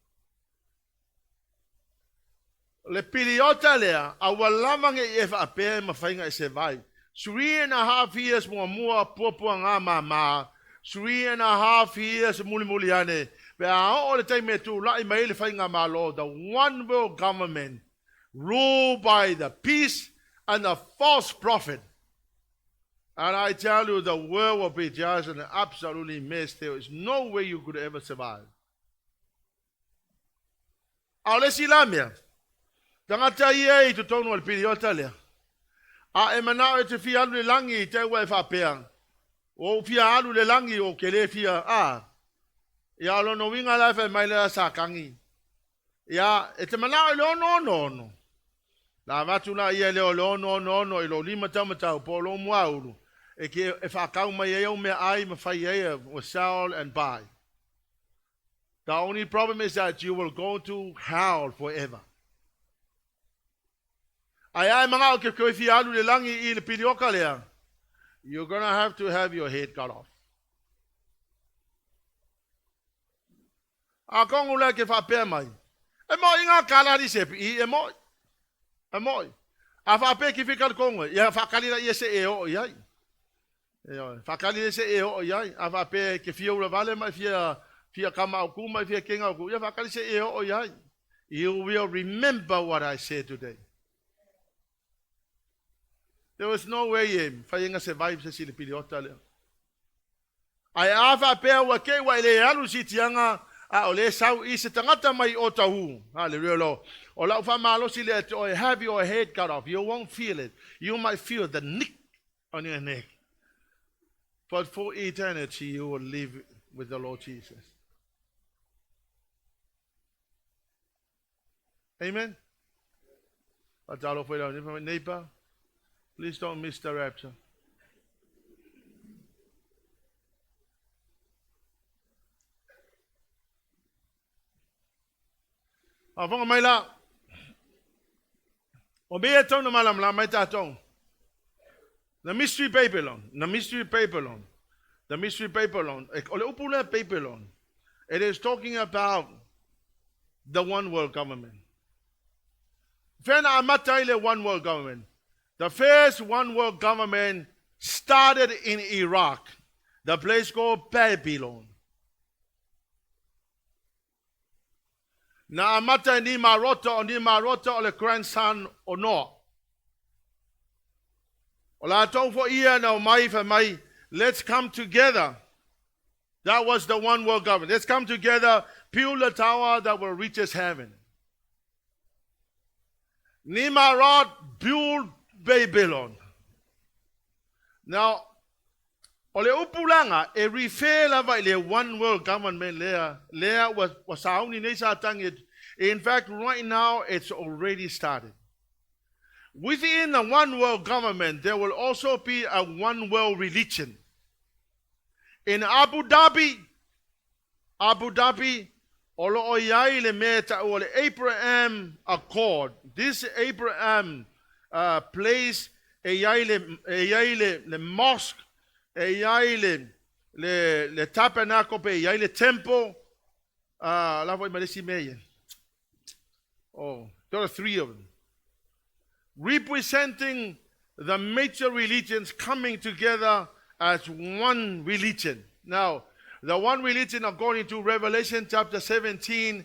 Le piliota lea, awalamang e ape mafainga se vai. 3.5 years more popo nga mama. 3.5 years mulimuliane. But all the time to la imaili fainga malo, the one world government ruled by the peace and the false prophet. And I tell you, the world will be just an absolutely mess. There is no way you could ever survive. Alesilamia. Tangata ye to tono al piliota lea. A emanao te fia alu le langi te ua e whapeang. O fia alu le langi o kele fia a. Ia alo no winga lai whai mai lea sa kangi. Ia e te manao leo no. La watu la ia leo no i lo lima tamatau po lo mua ulu. If I count my I will sell and buy. The only problem is that you will go to hell forever. You're going to have your head cut off. Akong ula ke fa pe mai. Emo inga kala di sep I emo. Afa pe ki fikal kongo. Ya fa kali la yese eo yai. Yo, fa kali se eo yai. Afa pe ke fio la vale mai fia kama ku mai fia kenga ku. Ya fa kali se eo yai. You will remember what I said today. There was no way fa inga survive se sili piliota le. Ai afa pe wa ke wa ile alu sitianga ole sau I se tangata mai o tahu. Hallelujah. Ola fa malo si le to have your head cut off. You won't feel it. You might feel the nick on your neck. But for eternity you will live with the Lord Jesus. Amen. Neighbor, please don't miss the rapture. Avong mai la. O be atong na malam la mai tatong. The mystery Babylon. Ole upula Babylon. It is talking about the one world government. Fena amataile one world government. The first one world government started in Iraq. The place called Babylon. Na amata ni marota o le grandson o no. Ola tong for ia na mai fa mai. Let's come together. That was the one world government. Let's come together, build a tower that will reach us heaven. Nimarot build Babylon. Now, ole upulanga e refer lava ile one world government lea was sauni nesa tangit. In fact, right now it's already started. Within the one world government, there will also be a one world religion. In Abu Dhabi, olo oyai le meta ole Abraham Accord. This Abraham place eyai le mosque. Le tabernacle pe le temple la voy malesi meyen. Oh, there are three of them. Representing the major religions coming together as one religion. Now, the one religion according to Revelation chapter 17,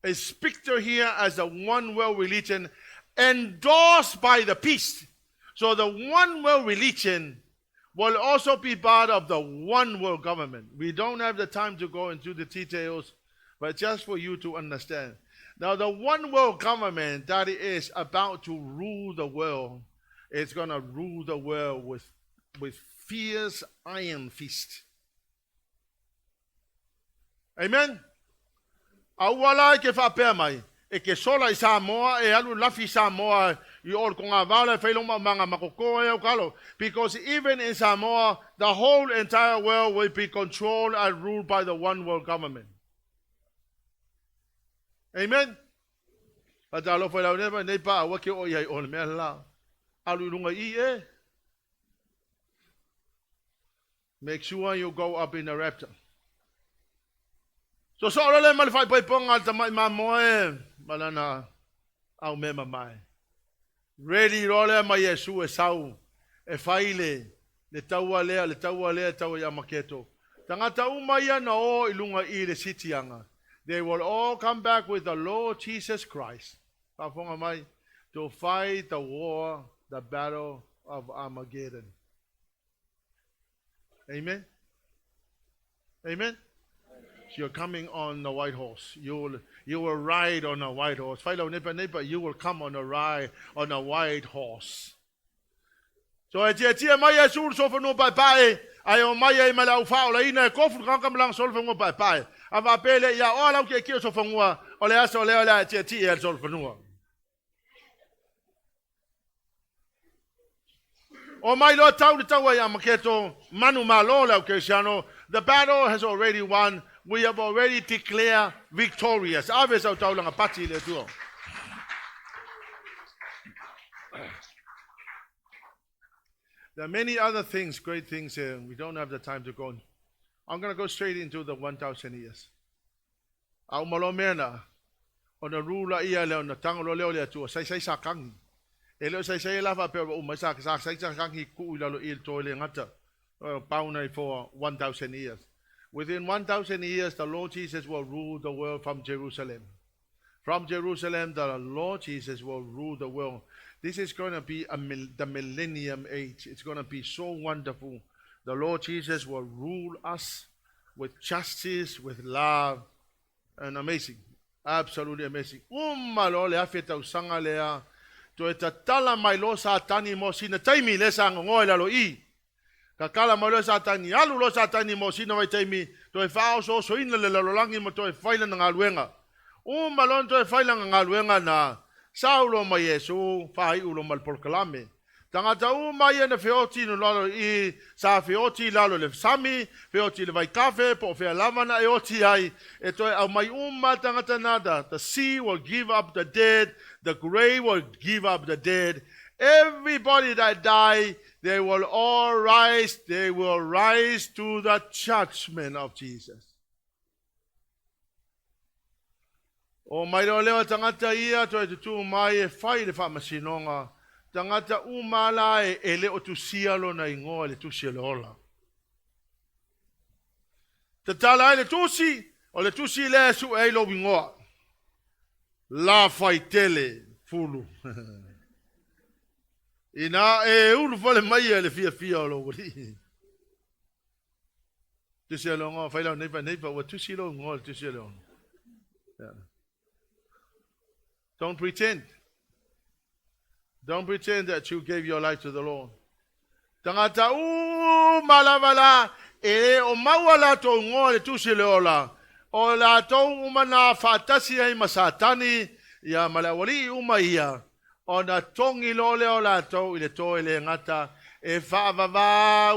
is pictured here as a one world religion endorsed by the peace. So the one world religion will also be part of the one world government. We don't have the time to go into the details, but just for you to understand. Now the one world government that is about to rule the world, it's going to rule the world with fierce iron fist. Amen? Awala ke fa pe mai. E ke sola I Samoa e alu lafi Samoa I ol konga vale feilong manga makoko e kalo, because even in Samoa the whole entire world will be controlled and ruled by the one world government. Amen. Atalo foi la neba nei pa wa ke o ia ol me la. Alu lunga I e. Make sure you go up in the rapture. So le malfai pai ponga tamai mamoe malana au mema mai. Ready role mai Yesu e sau e faile le taua lea tau ya maketo. Tangata umaya na o ilunga I le sitianga. They will all come back with the Lord Jesus Christ. Pafonga mai to fight the war, the battle of Armageddon. Amen. Amen. So you're coming on the white horse. You will ride on a white horse. You will come on a ride on a white horse. So tia mai Yesu so for no pai ayo mai mai la fa ola ina ko fu kan lang sol for no pai ava pele ya ola ke so for ngwa ola so le ola tia so for no. O mai lo tau le tau ai amaketo manu malo lau Cristiano. The battle has already won. We have already declared victorious. Aves au tau langa pati le tuo. There are many other things, great things here. We don't have the time to go. I'm going to go straight into the 1,000 years. Au malo mena. O na rula ia leo na tangolo leo lea tua. Sai sakangi. E leo sai lava pe o mai sai sakangi ku ilalo il toile ngata. Paunai for 1,000 years. Within 1,000 years, the Lord Jesus will rule the world from Jerusalem. From Jerusalem, the Lord Jesus will rule the world. This is going to be the millennium age. It's going to be so wonderful. The Lord Jesus will rule us with justice, with love, and amazing. Absolutely amazing. Malo le afeta usanga lea. To etatala mai lo sa tani mo sina taimi le sa ngoi la lo I. Kakala mai lo sa tani alu lo sa tani mo sina mai taimi. To e fao so ina le lo langi mo to e faila nga luenga. Malo to e faila nga luenga na Saulo mai Yesu fai ulo mal porkalame. Tangata mai na feoti no lalo I sa feoti lalo le sami, feoti le vai kafe po fe lava na eoti ai. Eto au mai tangata nada. The sea will give up the dead, the grave will give up the dead. Everybody that die, they will all rise. They will rise to the judgment of Jesus. O mai leo tangata ia to tu mai e fai le famasinonga. Tangata umala e le o tu sialo na ingoa le tu sialola. Te tala le tusi o le tusi le su e lo ingoa. La fai tele fulu. Ina e ulu fale mai le fia o lo wuri. Tu sialonga fai la neipa o tu sialo ingoa le tu sialo. Don't pretend. Don't pretend that you gave your life to the Lord. Tangata malavala o mawala to ngole tu sileola. O la to umana fatasi ai masatani ya malawali umaia. O na tongi lole o la to ile to ile ngata e fa va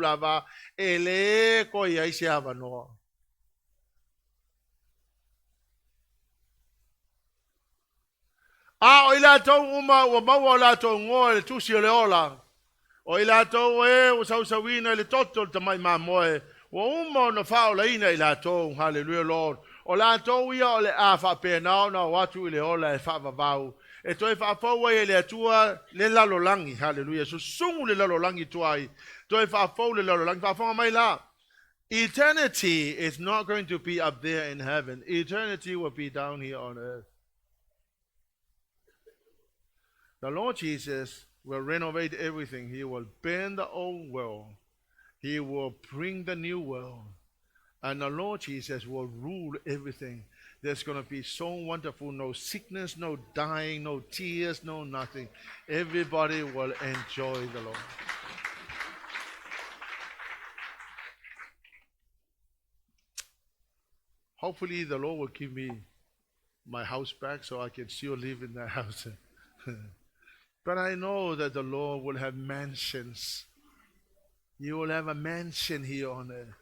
lava ele ko ia isi avano. O ila tau uma wa maua la tau ngoa le tusi le ola. O ila tau o sausawina le totol tamai mamoe. Wa uma na fao la ina ila tau, hallelujah Lord. O la tau ia o le afa penao na watu ile ola e fa vavau. E toi fa fau e le atua le lalolangi, hallelujah. So sungu le lalolangi tuai. Toi fa fau le lalolangi, fa fau mai la. Eternity is not going to be up there in heaven. Eternity will be down here on earth. The Lord Jesus will renovate everything. He will bend the old world. He will bring the new world. And the Lord Jesus will rule everything. There's going to be so wonderful. No sickness, no dying, no tears, no nothing. Everybody will enjoy the Lord. Hopefully the Lord will give me my house back so I can still live in that house. But I know that the Lord will have mansions. You will have a mansion here on earth.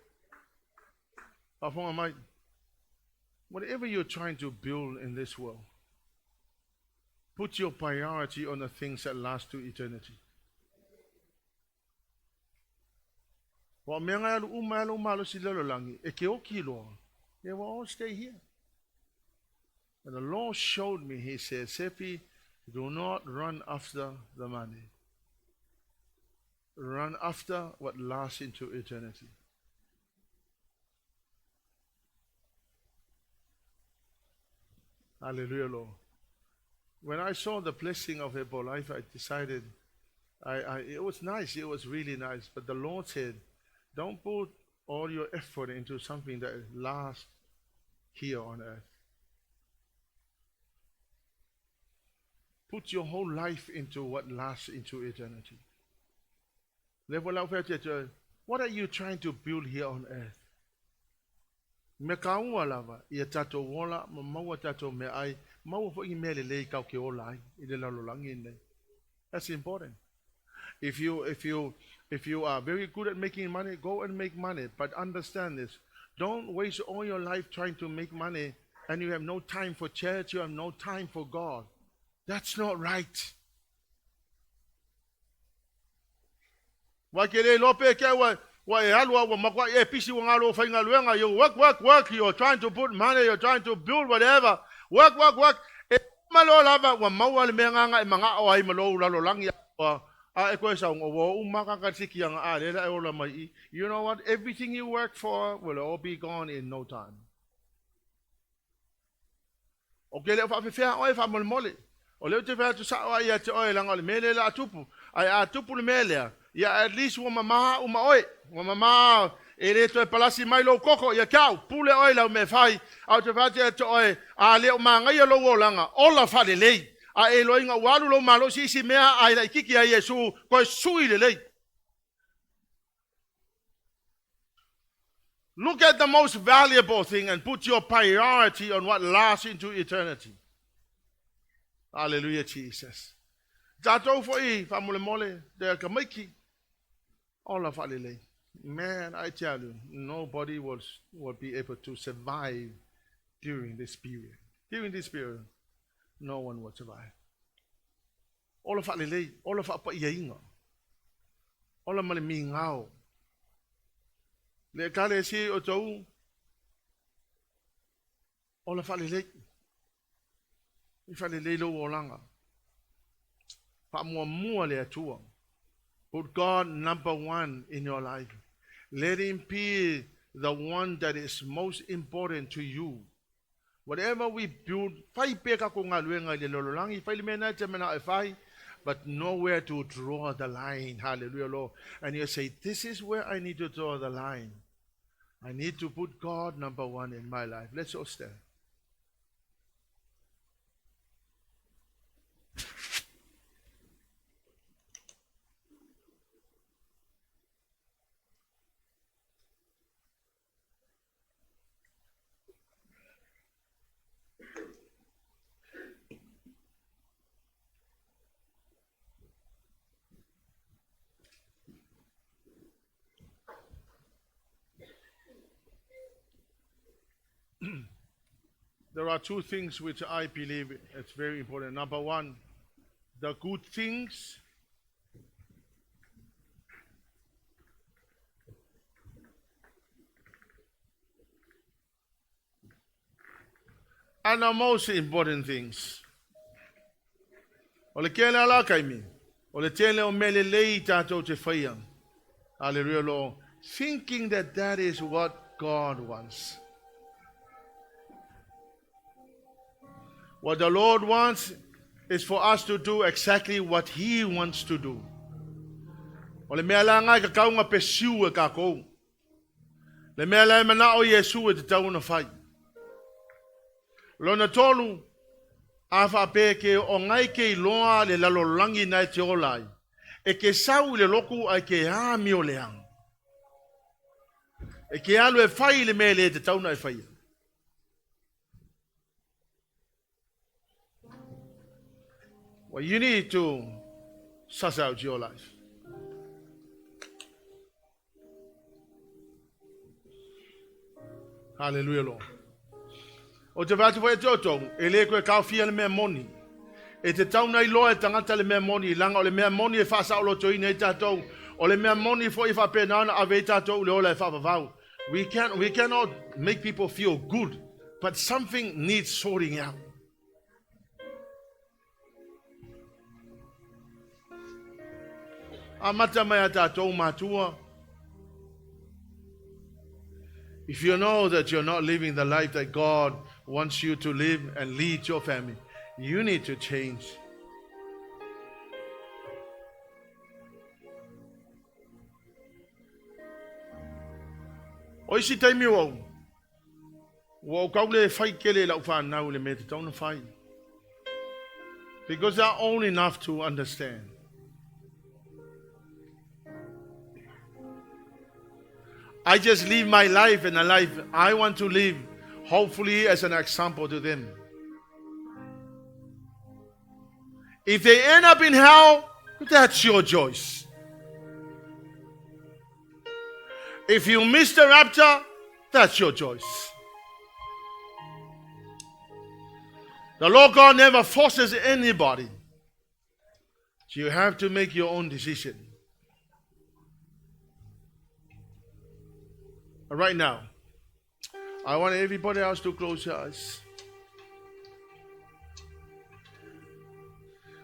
Whatever you're trying to build in this world, put your priority on the things that last to eternity. They will all stay here. And the Lord showed me, He said, Sepi, do not run after the money. Run after what lasts into eternity. Hallelujah, Lord. When I saw the blessing of Eperu life, I decided, it was nice, it was really nice. But the Lord said, don't put all your effort into something that lasts here on earth. Put your whole life into what lasts into eternity. What are you trying to build here on earth? Me kaunga lava, ia tato wola, ma maua tato me ai, maua fo i mele lei kau ke ola ai, I le lalolangi nei. That's important. If you are very good at making money, go and make money. But understand this. Don't waste all your life trying to make money and you have no time for church, you have no time for God. That's not right. Wakele lope ke wa e halua wa makwa e pisi wa ngalo fa ngaluenga you work you're trying to put money, you're trying to build whatever. Work e malo lava wa maua le menga e manga o ai malo lalolangi wa a e ko sa ngo umaka ka tiki ang a le o la mai. You know what? Everything you work for will all be gone in no time. Okay, le fa fe o fa mol o le te fa tu sa o ia te o langa le mele la tupu ai a tupu le mele ya at least wa mama wa mama e le to palasi mai lo koko ya kau pule o la me fai au te fa te o a le o manga ia lo langa o la fa le lei a e lo inga walu lo malo si mea ai la kiki a Yesu ko sui le lei. Look at the most valuable thing and put your priority on what lasts into eternity. Hallelujah, Jesus. Tatou foi famule mole de kamiki. All of alele. Man, I tell you, nobody will be able to survive during this period. During this period, no one will survive. All of alele, all of apa iainga. All of male mingao. Le kale si o tou. All of alele. If alele lo olanga. Pa mua le atua. Put God number one in your life. Let Him be the one that is most important to you. Whatever we build, fai peka ko ngaluenga le lololangi, fai mena te mena fai, but nowhere to draw the line. Hallelujah, Lord. And you say, this is where I need to draw the line. I need to put God number one in my life. Let's all stand. There are two things which I believe it's very important. Number one, the good things and the most important things. O le kele ala kaimi. O le tele o mele lei tatou te whaia. Hallelujah, Lord. Thinking that is what God wants. What the Lord wants is for us to do exactly what He wants to do. O le mea la ngai ka kaunga pe siu e ka kou. Le mea la mana o Yesu e te tauna whai. Lona tolu, a wha pe ke o ngai ke loa le lalolangi nai te olai. E ke sau le loku ai ke hami o leang. E ke alu e whai le mea le te tauna e whai. Well, you need to suss out your life. Hallelujah, Lord. O te vatu whae te otong, e le koe kau fia le mea moni. E te tauna I loa e tangata le mea moni, langa o le mea moni e whasa o lo toina e tātou. O le mea moni fo I whapenana a vei tātou le ola e whapavau. We cannot make people feel good, but something needs sorting out. Amata mai a tātou matua. If you know that you're not living the life that God wants you to live and lead your family, you need to change. O isi taimi wau. Wau kaule whai kele lau whanau le me te tauna whai. Because they're old enough to understand. I just live my life, and the life I want to live, hopefully as an example to them. If they end up in hell, that's your choice. If you miss the rapture, that's your choice. The Lord God never forces anybody. So you have to make your own decision. Right now, I want everybody else to close your eyes.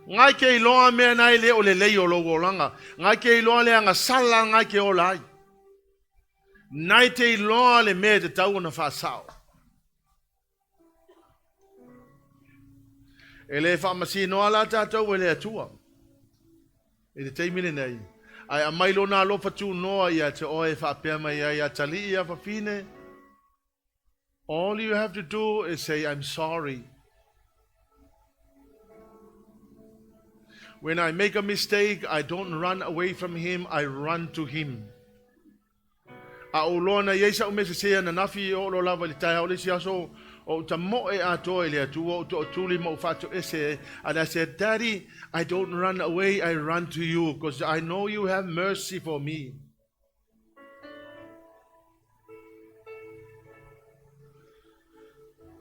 Ngai ke loa mea nai le o le lei o lo wolanga. Ngai ke loa le anga sala ngai ke o lai. Nai te loa le mea te tau na whasao. E le whamasi noa la tātou e le atua. E te teimile nei. Ai a mailo nā lofa tū noa ia te oe whapea mai ia tali ia whawhine. All you have to do is say, I'm sorry. When I make a mistake, I don't run away from him, I run to him. A o lona yeisa o mese sea na nafi o lo lava li tai o le siaso o ta mo e ato e le atu o to tuli mo fato ese. And I said, Daddy, I don't run away, I run to you because I know you have mercy for me.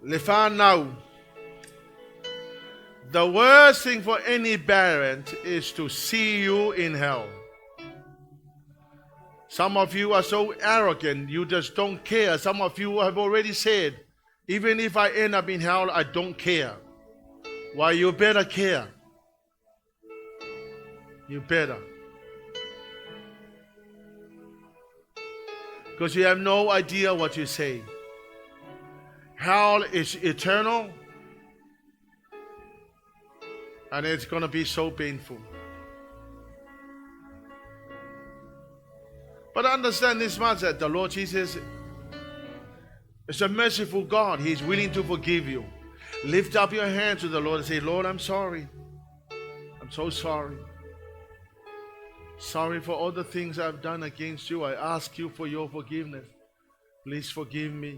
Le whanau. The worst thing for any parent is to see you in hell. Some of you are so arrogant, you just don't care. Some of you have already said, even if I end up in hell, I don't care. Why, you better care. You better. Because you have no idea what you say. Hell is eternal. And it's going to be so painful. But understand this much, that the Lord Jesus is a merciful God. He's willing to forgive you. Lift up your hand to the Lord and say, Lord, I'm sorry. I'm so sorry. Sorry for all the things I've done against you. I ask you for your forgiveness. Please forgive me.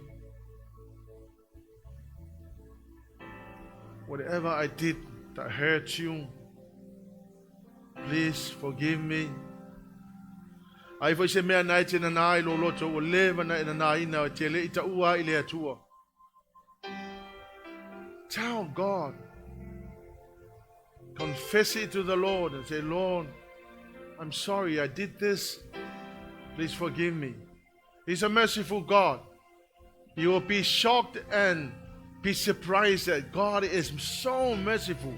Whatever I did that hurt you, please forgive me. Ai foi se mea nai tena nai lo loto o lewa na ina nai na te le ita ua I le atua. Tell God. Confess it to the Lord and say, Lord, I'm sorry I did this. Please forgive me. He's a merciful God. You will be shocked and be surprised that God is so merciful.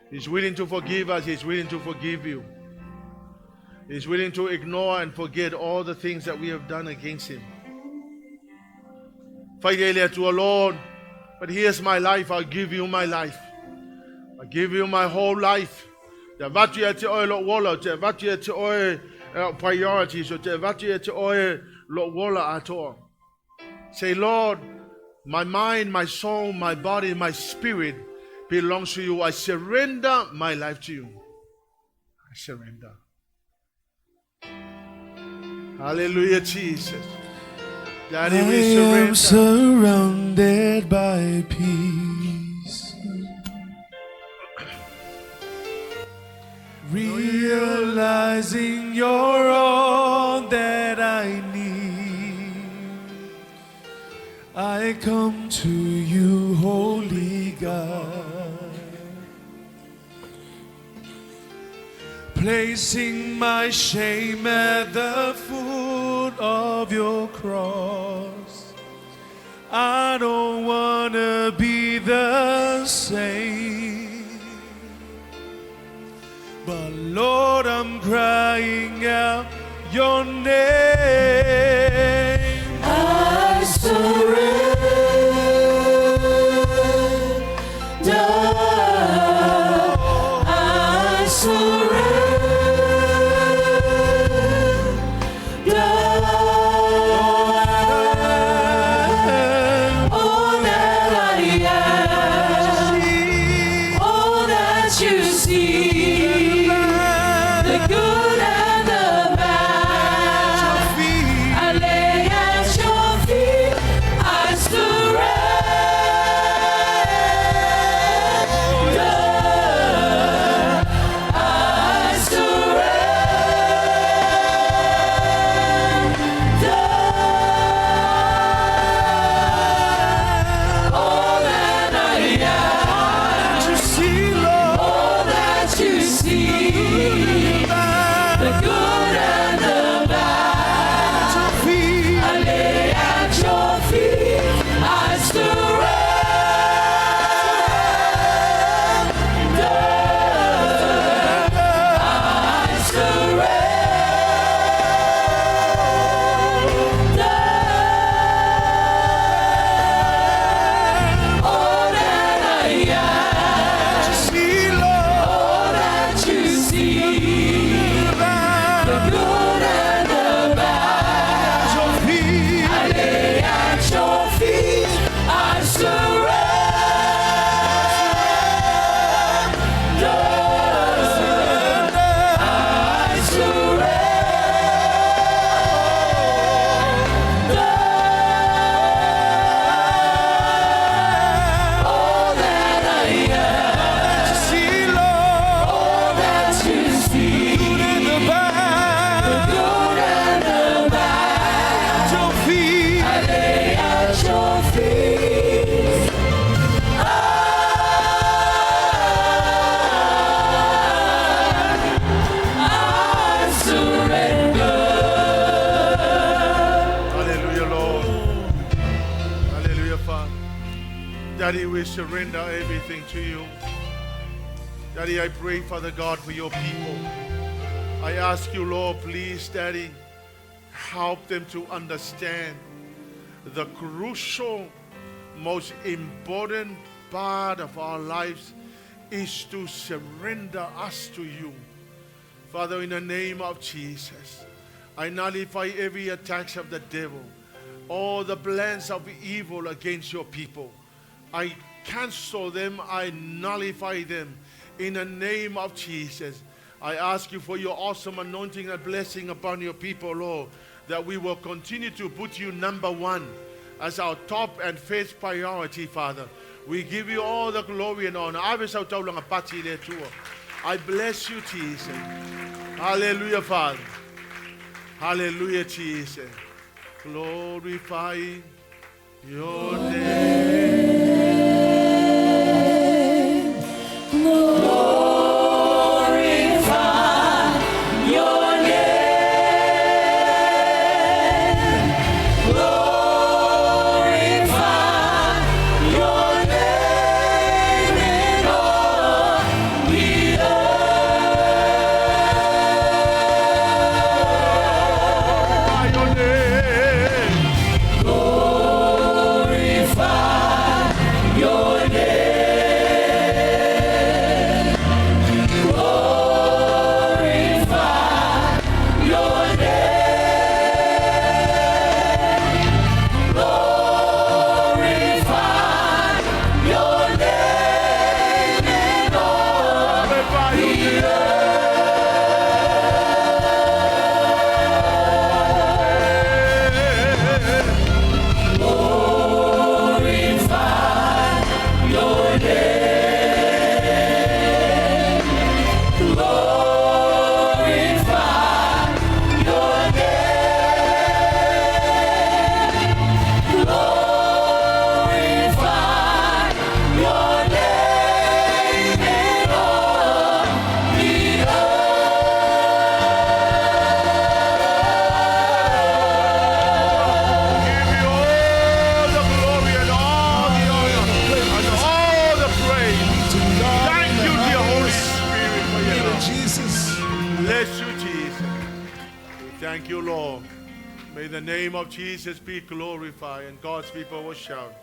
He's willing to forgive us. He's willing to forgive you. He's willing to ignore and forget all the things that we have done against him. Whaigelia to our Lord, but here's my life. I'll give you my life. I'll give you my whole life. Te vatu e te oe lo wola, te vatu e te oe priorities, so te vatu e te oe lo wola atoa. Say, Lord, my mind, my soul, my body, my spirit belongs to you. I surrender my life to you. I surrender. Hallelujah, Jesus. Daddy, we surrender. I am surrounded by peace. Realizing you're all that I need. I come to you, Holy God. Placing my shame at the foot of your cross. I don't want to be the same. But Lord, I'm crying out your name. I surrender. I surrender. You see the good and the bad. Daddy, we surrender everything to you. Daddy, I pray, Father God, for your people. I ask you, Lord, please, Daddy, help them to understand the crucial, most important part of our lives is to surrender us to you. Father, in the name of Jesus, I nullify every attack of the devil, all the plans of evil against your people. I cancel them, I nullify them in the name of Jesus. I ask you for your awesome anointing and blessing upon your people, Lord, that we will continue to put you number one as our top and first priority, Father. We give you all the glory and honor. I bless you, Jesus. Hallelujah, Father. Hallelujah, Jesus. Glorify your name. Thank you, Lord. May the name of Jesus be glorified, and God's people will shout.